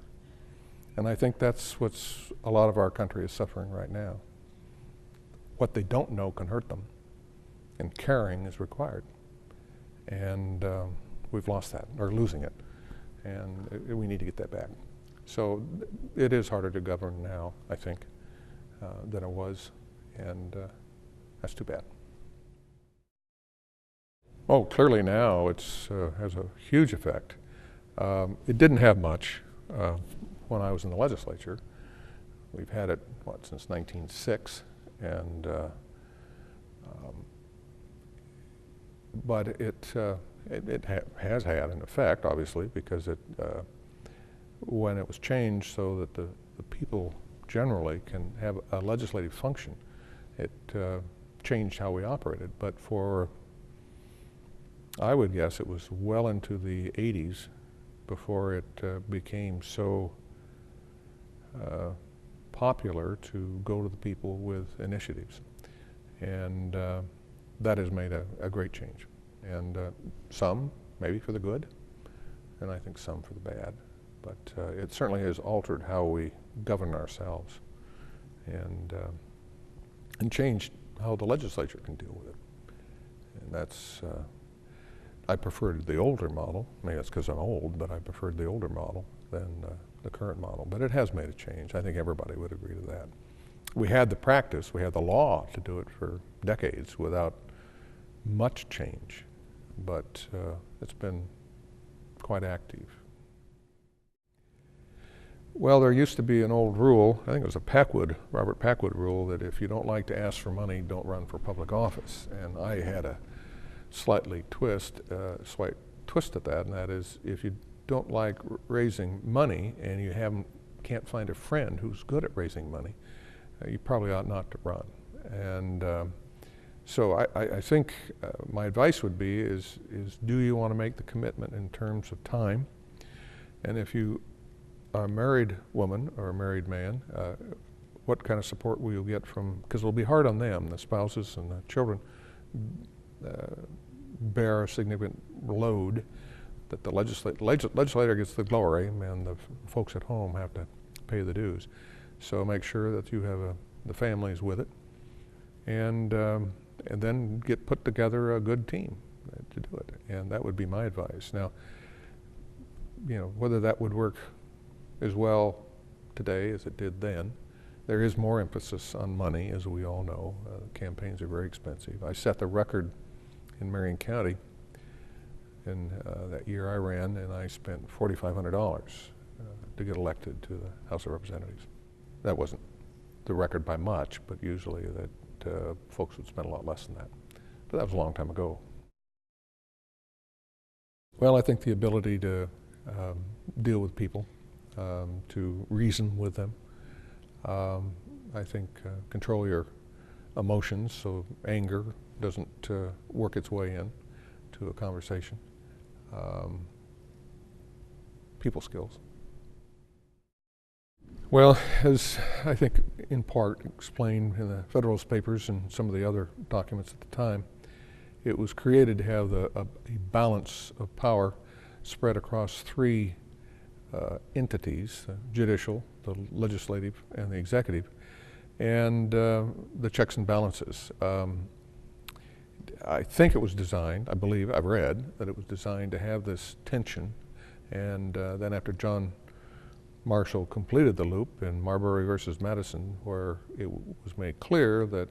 And I think that's what's a lot of our country is suffering right now. What they don't know can hurt them, and caring is required. And we've lost that, or losing it, and we need to get that back. So it is harder to govern now, I think, than it was, and that's too bad. Oh, clearly now it has a huge effect. It didn't have much when I was in the legislature. We've had it, since 1906, and but it has had an effect, obviously, because when it was changed so that the people generally can have a legislative function, it changed how we operated. But I would guess it was well into the 80s before it became so popular to go to the people with initiatives. And that has made a great change. And some maybe for the good, and I think some for the bad. But it certainly has altered how we govern ourselves and changed how the legislature can deal with it. And that's, I preferred the older model. Maybe that's because I'm old, but I preferred the older model than the current model. But it has made a change. I think everybody would agree to that. We had the practice, we had the law to do it for decades without much change, but it's been quite active. Well, there used to be an old rule, I think it was a Robert Packwood rule, that if you don't like to ask for money, don't run for public office. And I had a slight twist at that, and that is, if you don't like raising money and you can't find a friend who's good at raising money, you probably ought not to run. And so I think my advice would be is do you want to make the commitment in terms of time? And if you are a married woman or a married man, what kind of support will you get from, because it'll be hard on them, the spouses and the children bear a significant load that the legislator gets the glory and the folks at home have to pay the dues. So make sure that you have the families with it, and then put together a good team to do it. And that would be my advice. Now, whether that would work as well today as it did then, there is more emphasis on money, as we all know. Campaigns are very expensive. I set the record in Marion County in that year I ran, and I spent $4,500 to get elected to the House of Representatives. That wasn't the record by much, but usually that folks would spend a lot less than that. But that was a long time ago. Well, I think the ability to deal with people, to reason with them. I think control your emotions so anger doesn't work its way in to a conversation. People skills. Well, as I think in part explained in the Federalist Papers and some of the other documents at the time, it was created to have a balance of power spread across three entities: the judicial, the legislative, and the executive, and the checks and balances. I think it was designed, I believe, I've read, that it was designed to have this tension, and then after John Marshall completed the loop in Marbury versus Madison, where it was made clear that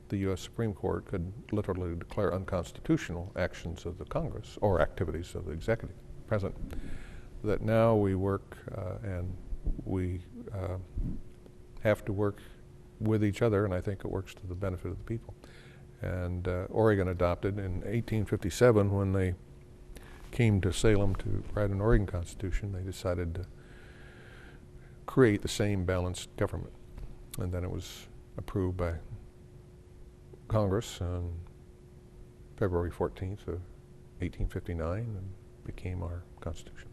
the U.S. Supreme Court could literally declare unconstitutional actions of the Congress or activities of the executive president, that now we work and we have to work with each other, and I think it works to the benefit of the people. And Oregon adopted in 1857, when they came to Salem to write an Oregon Constitution, they decided to create the same balanced government. And then it was approved by Congress on February 14th of 1859 and became our Constitution.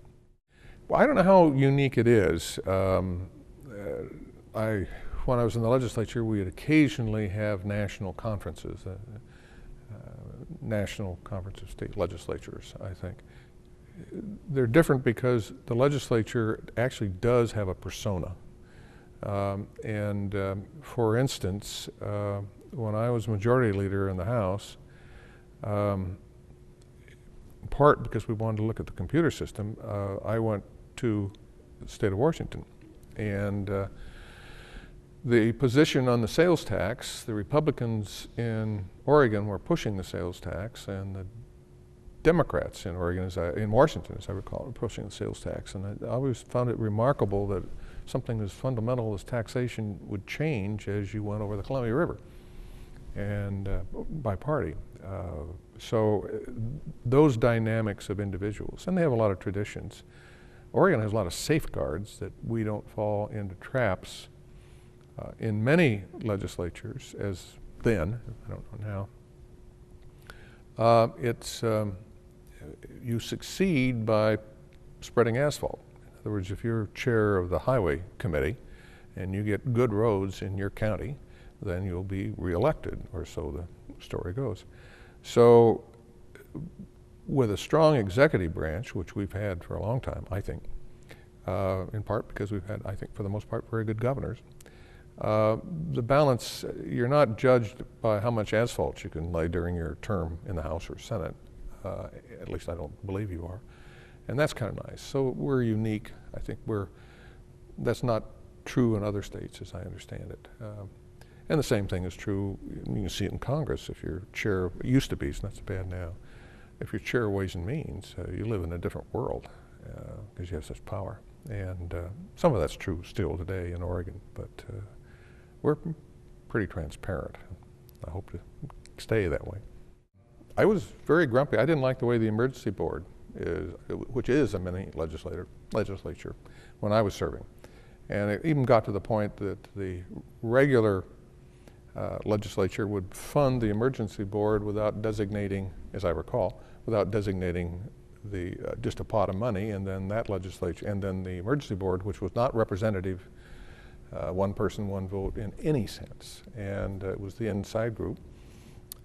Well, I don't know how unique it is. When I was in the legislature, we would occasionally have national conferences, National Conference of State Legislatures, I think. They're different because the legislature actually does have a persona. For instance, when I was majority leader in the House, in part because we wanted to look at the computer system, I went to the state of Washington. And the position on the sales tax, the Republicans in Oregon were pushing the sales tax, and the Democrats in Oregon, in Washington, as I recall, were pushing the sales tax. And I always found it remarkable that something as fundamental as taxation would change as you went over the Columbia River, and by party. So those dynamics of individuals, and they have a lot of traditions. Oregon has a lot of safeguards that we don't fall into traps in many legislatures, as then, I don't know now. You succeed by spreading asphalt. In other words, if you're chair of the highway committee and you get good roads in your county, then you'll be reelected, or so the story goes. So with a strong executive branch, which we've had for a long time, I think, in part because we've had, I think for the most part, very good governors, the balance, you're not judged by how much asphalt you can lay during your term in the House or Senate. At least I don't believe you are. And that's kind of nice. So we're unique. I think that's not true in other states, as I understand it. And the same thing is true, you can see it in Congress. If you're chair, it used to be, it's not so bad now. If you're chair of Ways and Means, you live in a different world because you have such power. And some of that's true still today in Oregon, but we're pretty transparent. I hope to stay that way. I was very grumpy. I didn't like the way the emergency board is, which is a mini legislature, when I was serving. And it even got to the point that the regular legislature would fund the emergency board without designating, as I recall, without designating just a pot of money, and then that legislature, and then the emergency board, which was not representative one person, one vote in any sense. And it was the inside group.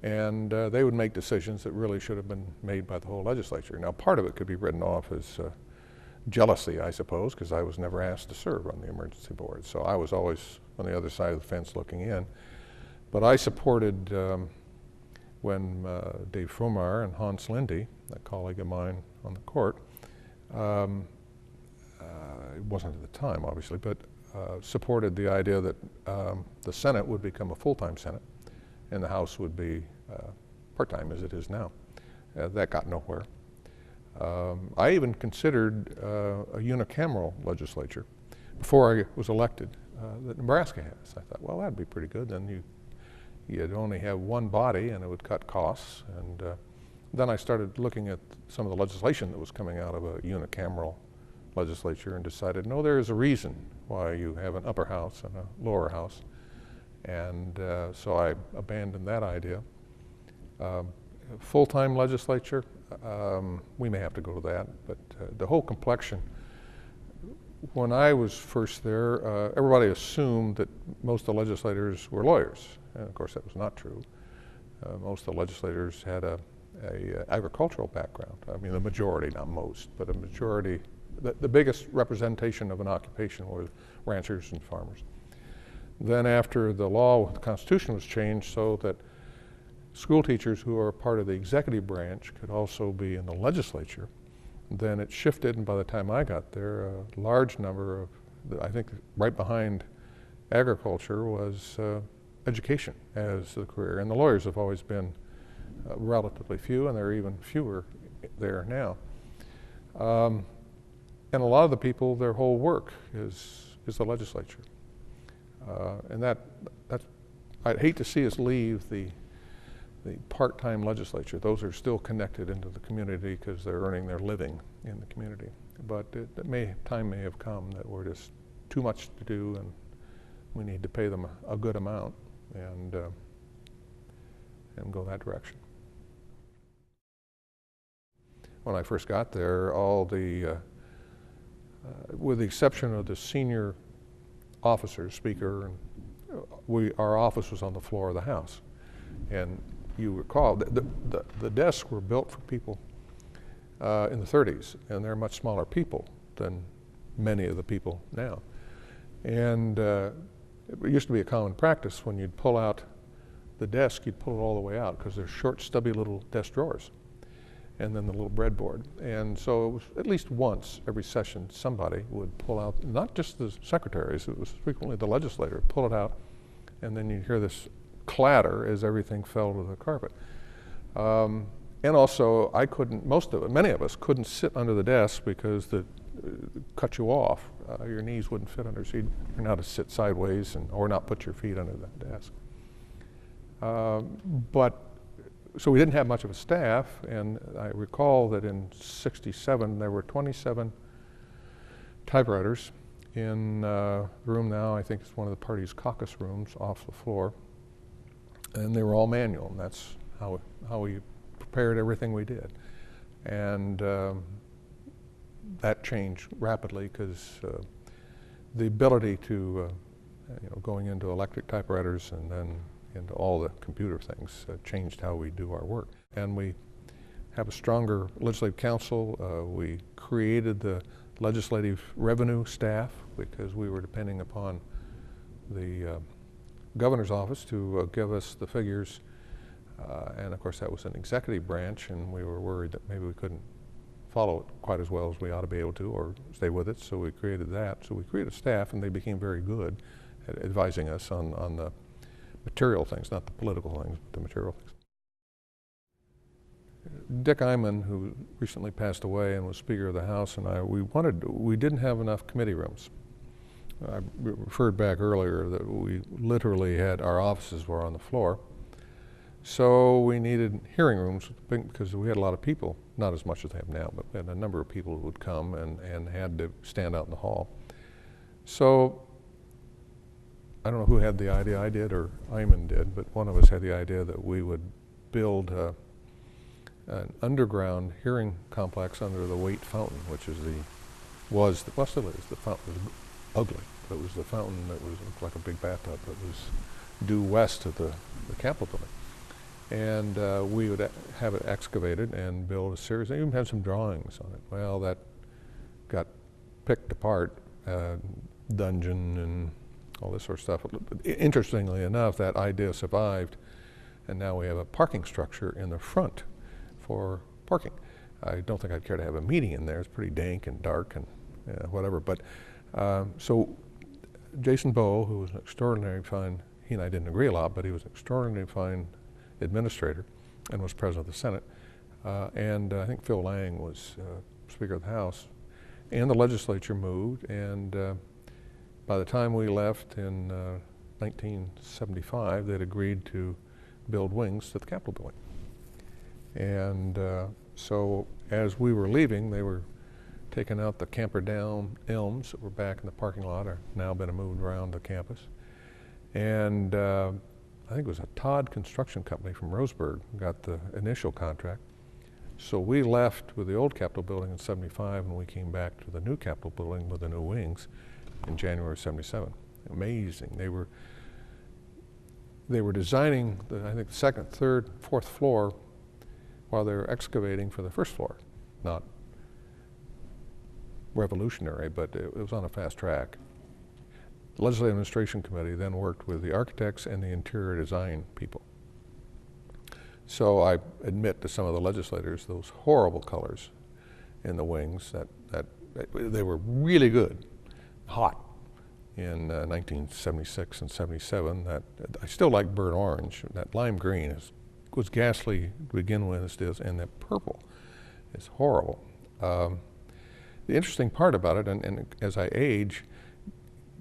And they would make decisions that really should have been made by the whole legislature. Now, part of it could be written off as jealousy, I suppose, because I was never asked to serve on the emergency board. So I was always on the other side of the fence looking in. But I supported when Dave Fromar and Hans Lindy, a colleague of mine on the court, it wasn't at the time, obviously, but supported the idea that the Senate would become a full-time Senate and the House would be part-time as it is now. That got nowhere. I even considered a unicameral legislature before I was elected that Nebraska has. I thought, well, that'd be pretty good. Then you'd only have one body and it would cut costs. And then I started looking at some of the legislation that was coming out of a unicameral legislature and decided, no, there is a reason why you have an upper house and a lower house. And so I abandoned that idea. Full-time legislature, we may have to go to that, but the whole complexion, when I was first there, everybody assumed that most of the legislators were lawyers, and of course that was not true. Most of the legislators had a agricultural background. I mean, the majority, not most, but a majority. The biggest representation of an occupation was ranchers and farmers. Then after the law, the Constitution was changed so that school teachers who are part of the executive branch could also be in the legislature. Then it shifted, and by the time I got there, a large number of, I think right behind agriculture was education as the career. And the lawyers have always been relatively few, and there are even fewer there now. And a lot of the people, their whole work is the legislature. And that's, I'd hate to see us leave the part-time legislature. Those are still connected into the community because they're earning their living in the community. But time may have come that we're just too much to do and we need to pay them a good amount and go that direction. When I first got there, all the, with the exception of the senior officers, speaker, and our office was on the floor of the House. And you recall, the desks were built for people in the 30s, and they're much smaller people than many of the people now. And it used to be a common practice when you'd pull out the desk, you'd pull it all the way out because they're short, stubby little desk drawers, and then the little breadboard. And so it was at least once every session somebody would pull out, not just the secretaries, it was frequently the legislator, pull it out, and then you'd hear this clatter as everything fell to the carpet. And also, many of us couldn't sit under the desk because it cut you off. Your knees wouldn't fit under, so you'd learn how to sit sideways or not put your feet under the desk. So we didn't have much of a staff, and I recall that in '67 there were 27 typewriters in the room now. I think it's one of the party's caucus rooms off the floor, and they were all manual, and that's how we prepared everything we did. And that changed rapidly because the ability to, going into electric typewriters and then into all the computer things changed how we do our work. And we have a stronger legislative council. We created the legislative revenue staff because we were depending upon the governor's office to give us the figures. And of course that was an executive branch, and we were worried that maybe we couldn't follow it quite as well as we ought to be able to or stay with it, so we created that. So we created a staff, and they became very good at advising us on the material things, not the political things, but the material things. Dick Eyman, who recently passed away and was Speaker of the House, and we didn't have enough committee rooms. I referred back earlier that we literally our offices were on the floor. So we needed hearing rooms because we had a lot of people, not as much as they have now, but we had a number of people who would come and had to stand out in the hall. So I don't know who had the idea, I did or Eyman did, but one of us had the idea that we would build an underground hearing complex under the Waite Fountain, which is still is the fountain, ugly. It was the fountain that looked like a big bathtub that was due west of the Capitol building. And we would have it excavated and build a series. They even had some drawings on it. Well, that got picked apart, dungeon and all this sort of stuff. Interestingly enough, that idea survived, and now we have a parking structure in the front for parking. I don't think I'd care to have a meeting in there. It's pretty dank and dark and whatever. But so Jason Bowe, who was an extraordinary fine, he and I didn't agree a lot, but he was an extraordinarily fine administrator and was president of the Senate. And I think Phil Lang was Speaker of the House. And the legislature moved, and by the time we left in 1975, they'd agreed to build wings to the Capitol building. And so as we were leaving, they were taking out the camper down elms that were back in the parking lot, are now been moved around the campus. And I think it was a Todd Construction Company from Roseburg got the initial contract. So we left with the old Capitol building in '75, and we came back to the new Capitol building with the new wings in January '77. Amazing. They were designing I think the second, third, fourth floor while they were excavating for the first floor. Not revolutionary, but it was on a fast track. The Legislative Administration Committee then worked with the architects and the interior design people. So I admit to some of the legislators those horrible colors in the wings that they were really good, hot in 1976 and '77. That I still like burnt orange. That lime green was ghastly to begin with, as it is, and that purple is horrible. The interesting part about it, and as I age,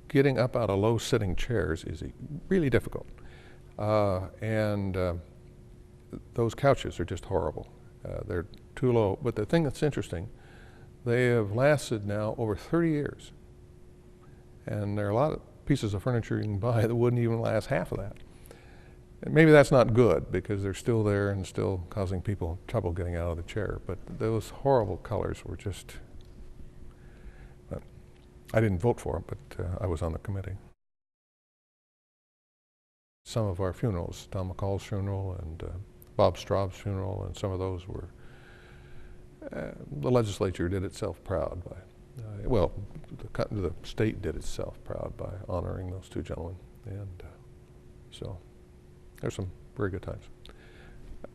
getting up out of low sitting chairs is really difficult. Those couches are just horrible. They're too low. But the thing that's interesting, they have lasted now over 30 years. And there are a lot of pieces of furniture you can buy that wouldn't even last half of that. And maybe that's not good because they're still there and still causing people trouble getting out of the chair. But those horrible colors were just, I didn't vote for them, but I was on the committee. Some of our funerals, Tom McCall's funeral and Bob Straub's funeral, and some of those were, the legislature did itself proud by, well, the state did itself proud by honoring those two gentlemen. And so there's some very good times.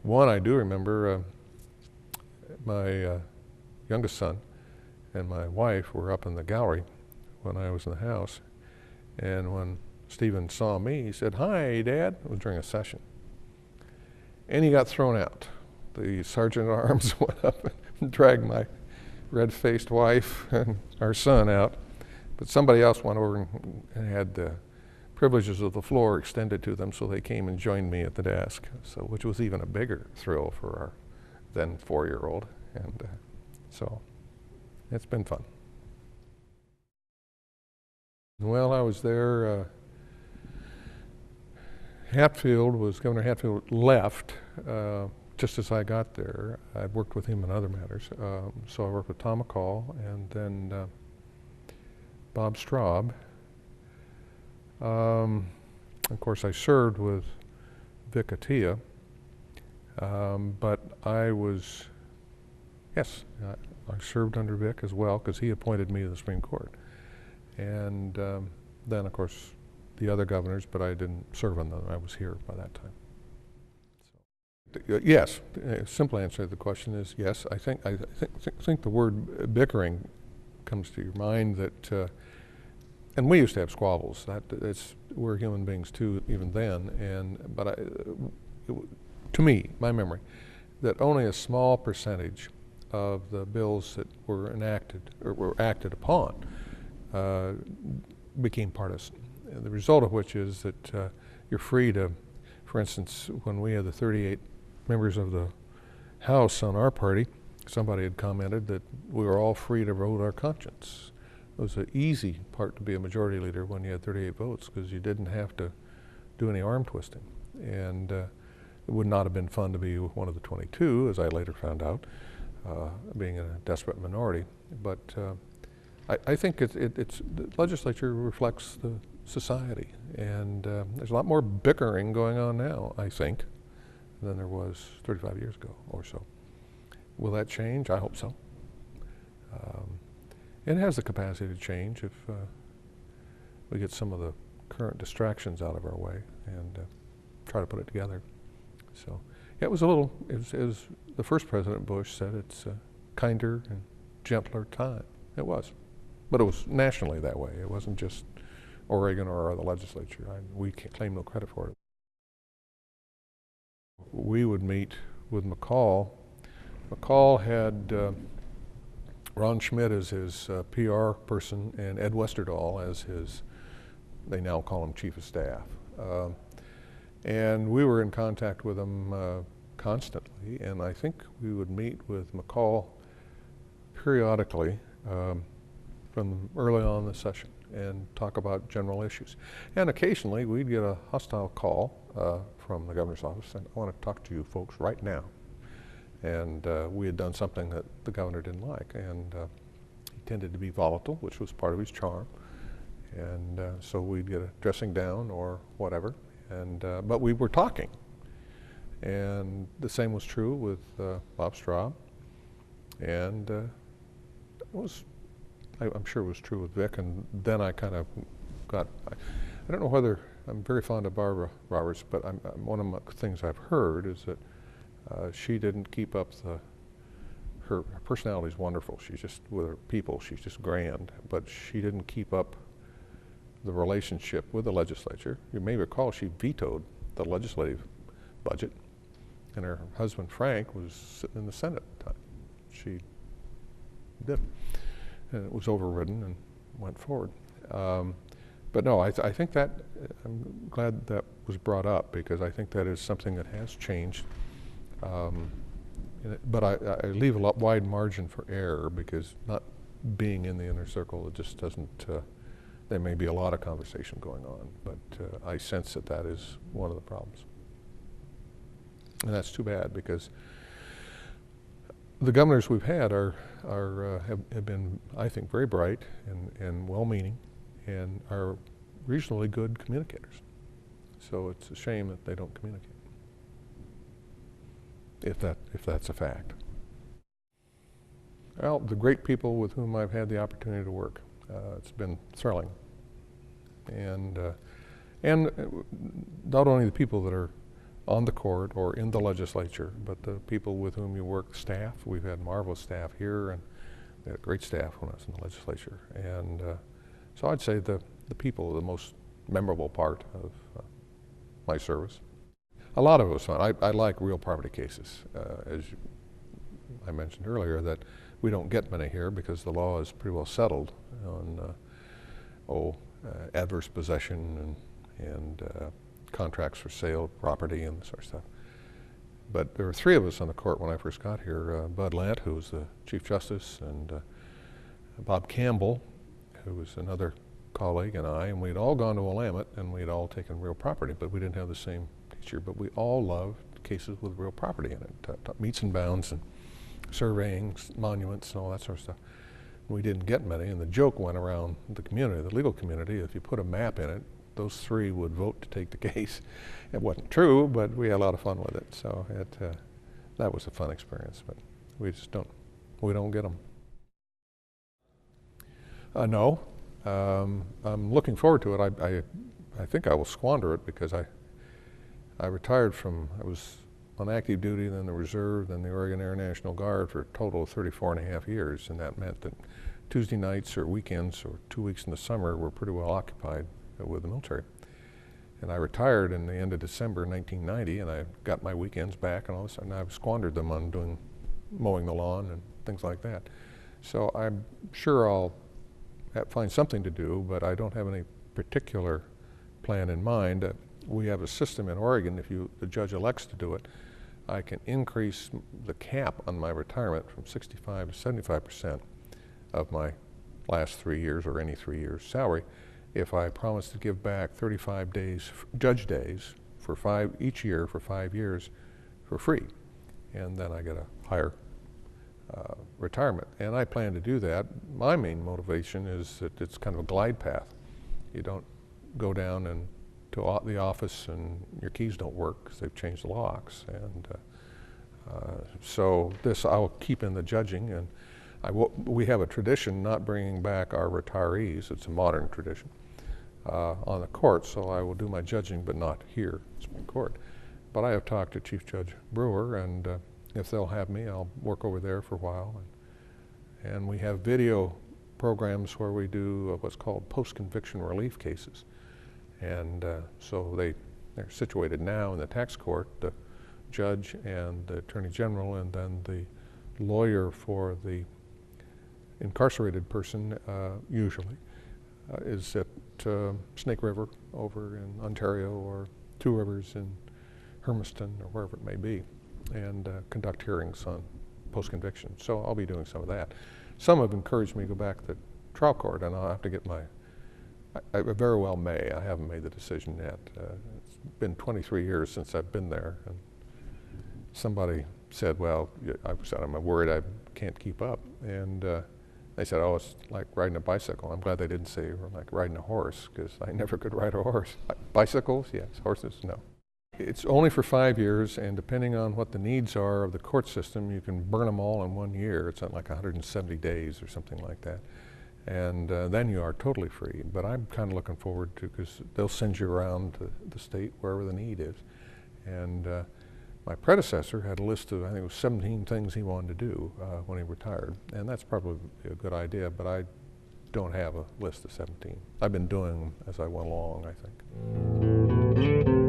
One I do remember, my youngest son and my wife were up in the gallery when I was in the House, and when Stephen saw me, he said, "Hi, Dad." It was during a session. And he got thrown out. The sergeant at arms went up and dragged my red-faced wife and our son out. But somebody else went over and had the privileges of the floor extended to them, so they came and joined me at the desk, which was even a bigger thrill for our then 4-year-old. And so it's been fun. Well, I was there. Governor Hatfield left just as I got there. I worked with him in other matters. So I worked with Tom McCall and then Bob Straub. Of course, I served with Vic Atiyeh, but I served under Vic as well because he appointed me to the Supreme Court. And then, of course, the other governors, but I didn't serve on them. I was here by that time. So, yes, simple answer to the question is yes. I think the word bickering comes to your mind that, and we used to have squabbles. We're human beings too, even then. But to me, my memory, that only a small percentage of the bills that were enacted or were acted upon became partisan. And the result of which is that you're free to, for instance, when we had the 38 members of the House on our party, somebody had commented that we were all free to vote our conscience. It was an easy part to be a majority leader when you had 38 votes because you didn't have to do any arm twisting. And it would not have been fun to be one of the 22, as I later found out, being in a desperate minority. But I think it's the legislature reflects the society, and there's a lot more bickering going on now, I think, than there was 35 years ago or so. Will that change? I hope so. It has the capacity to change if we get some of the current distractions out of our way and try to put it together. So yeah, it was a little, as the first President Bush said, it's a kinder and gentler time. It was. But it was nationally that way. It wasn't just Oregon or the legislature. We can't claim no credit for it. We would meet with McCall. McCall had Ron Schmidt as his PR person and Ed Westerdahl as his, they now call him Chief of Staff. And we were in contact with him constantly, and I think we would meet with McCall periodically from early on in the session and talk about general issues. And occasionally we'd get a hostile call from the governor's office saying, I want to talk to you folks right now. And we had done something that the governor didn't like, and he tended to be volatile, which was part of his charm. And so we'd get a dressing down or whatever, and but we were talking. And the same was true with Bob Straub, and I'm sure it was true with Vic. And then I kind of got, I don't know whether, I'm very fond of Barbara Roberts, but one of the things I've heard is that she didn't keep up her personality is wonderful. She's just, with her people, she's just grand, but she didn't keep up the relationship with the legislature. You may recall she vetoed the legislative budget, and her husband Frank was sitting in the Senate at the time. She did, and it was overridden and went forward. But no, I think that, I'm glad that was brought up, because I think that is something that has changed. But I leave a wide margin for error, because not being in the inner circle, it just doesn't, there may be a lot of conversation going on, but I sense that that is one of the problems. And that's too bad, because the governors we've had have been, I think, very bright and well-meaning, and are reasonably good communicators. So it's a shame that they don't communicate, if that's a fact. Well, the great people with whom I've had the opportunity to work, it's been thrilling, and not only the people that are on the court or in the legislature, but the people with whom you work, staff. We've had marvelous staff here, and we had great staff when I was in the legislature. And so I'd say the people are the most memorable part of my service. A lot of it was fun. I like real property cases. As I mentioned earlier, that we don't get many here because the law is pretty well settled on adverse possession and contracts for sale of property and this sort of stuff. But there were three of us on the court when I first got here. Bud Lant, who was the Chief Justice, and Bob Campbell, who was another colleague, and I, and we'd all gone to Willamette, and we'd all taken real property, but we didn't have the same teacher. But we all loved cases with real property in it, meets and bounds and surveying, monuments, and all that sort of stuff. We didn't get many, and the joke went around the community, the legal community, if you put a map in it, those three would vote to take the case. It wasn't true, but we had a lot of fun with it. So that was a fun experience, but we just don't get them. No, I'm looking forward to it. I think I will squander it, because I retired from, I was on active duty, then the reserve, then the Oregon Air National Guard for a total of 34.5 years, and that meant that Tuesday nights or weekends or 2 weeks in the summer were pretty well occupied with the military. And I retired in the end of December 1990, and I got my weekends back, and all of a sudden I've squandered them on mowing the lawn and things like that. So I'm sure I'll find something to do, but I don't have any particular plan in mind. We have a system in Oregon, if the judge elects to do it, I can increase the cap on my retirement from 65 to 75% of my last 3 years or any 3 years salary, if I promise to give back 35 days, judge days, each year for 5 years for free. And then I get a higher retirement, and I plan to do that. My main motivation is that it's kind of a glide path. You don't go down and to the office and your keys don't work because they've changed the locks, and so this I'll keep in the judging, and we have a tradition not bringing back our retirees. It's a modern tradition on the court, so I will do my judging, but not here, Supreme Court. But I have talked to Chief Judge Brewer, and if they'll have me, I'll work over there for a while. And we have video programs where we do what's called post-conviction relief cases. And so they're situated now in the tax court, the judge and the attorney general, and then the lawyer for the incarcerated person usually is at Snake River over in Ontario, or Two Rivers in Hermiston, or wherever it may be, and conduct hearings on post-conviction. So I'll be doing some of that. Some have encouraged me to go back to the trial court, and I'll have to get I very well may. I haven't made the decision yet. It's been 23 years since I've been there, and somebody said, well, I'm worried I can't keep up. And they said, oh, it's like riding a bicycle. I'm glad they didn't say like riding a horse, because I never could ride a horse. Bicycles, yes. Horses, no. It's only for 5 years, and depending on what the needs are of the court system, you can burn them all in 1 year. It's like 170 days or something like that. And then you are totally free. But I'm kind of looking forward to, because they'll send you around to the state wherever the need is. And my predecessor had a list of, I think it was 17 things he wanted to do when he retired. And that's probably a good idea, but I don't have a list of 17. I've been doing them as I went along, I think.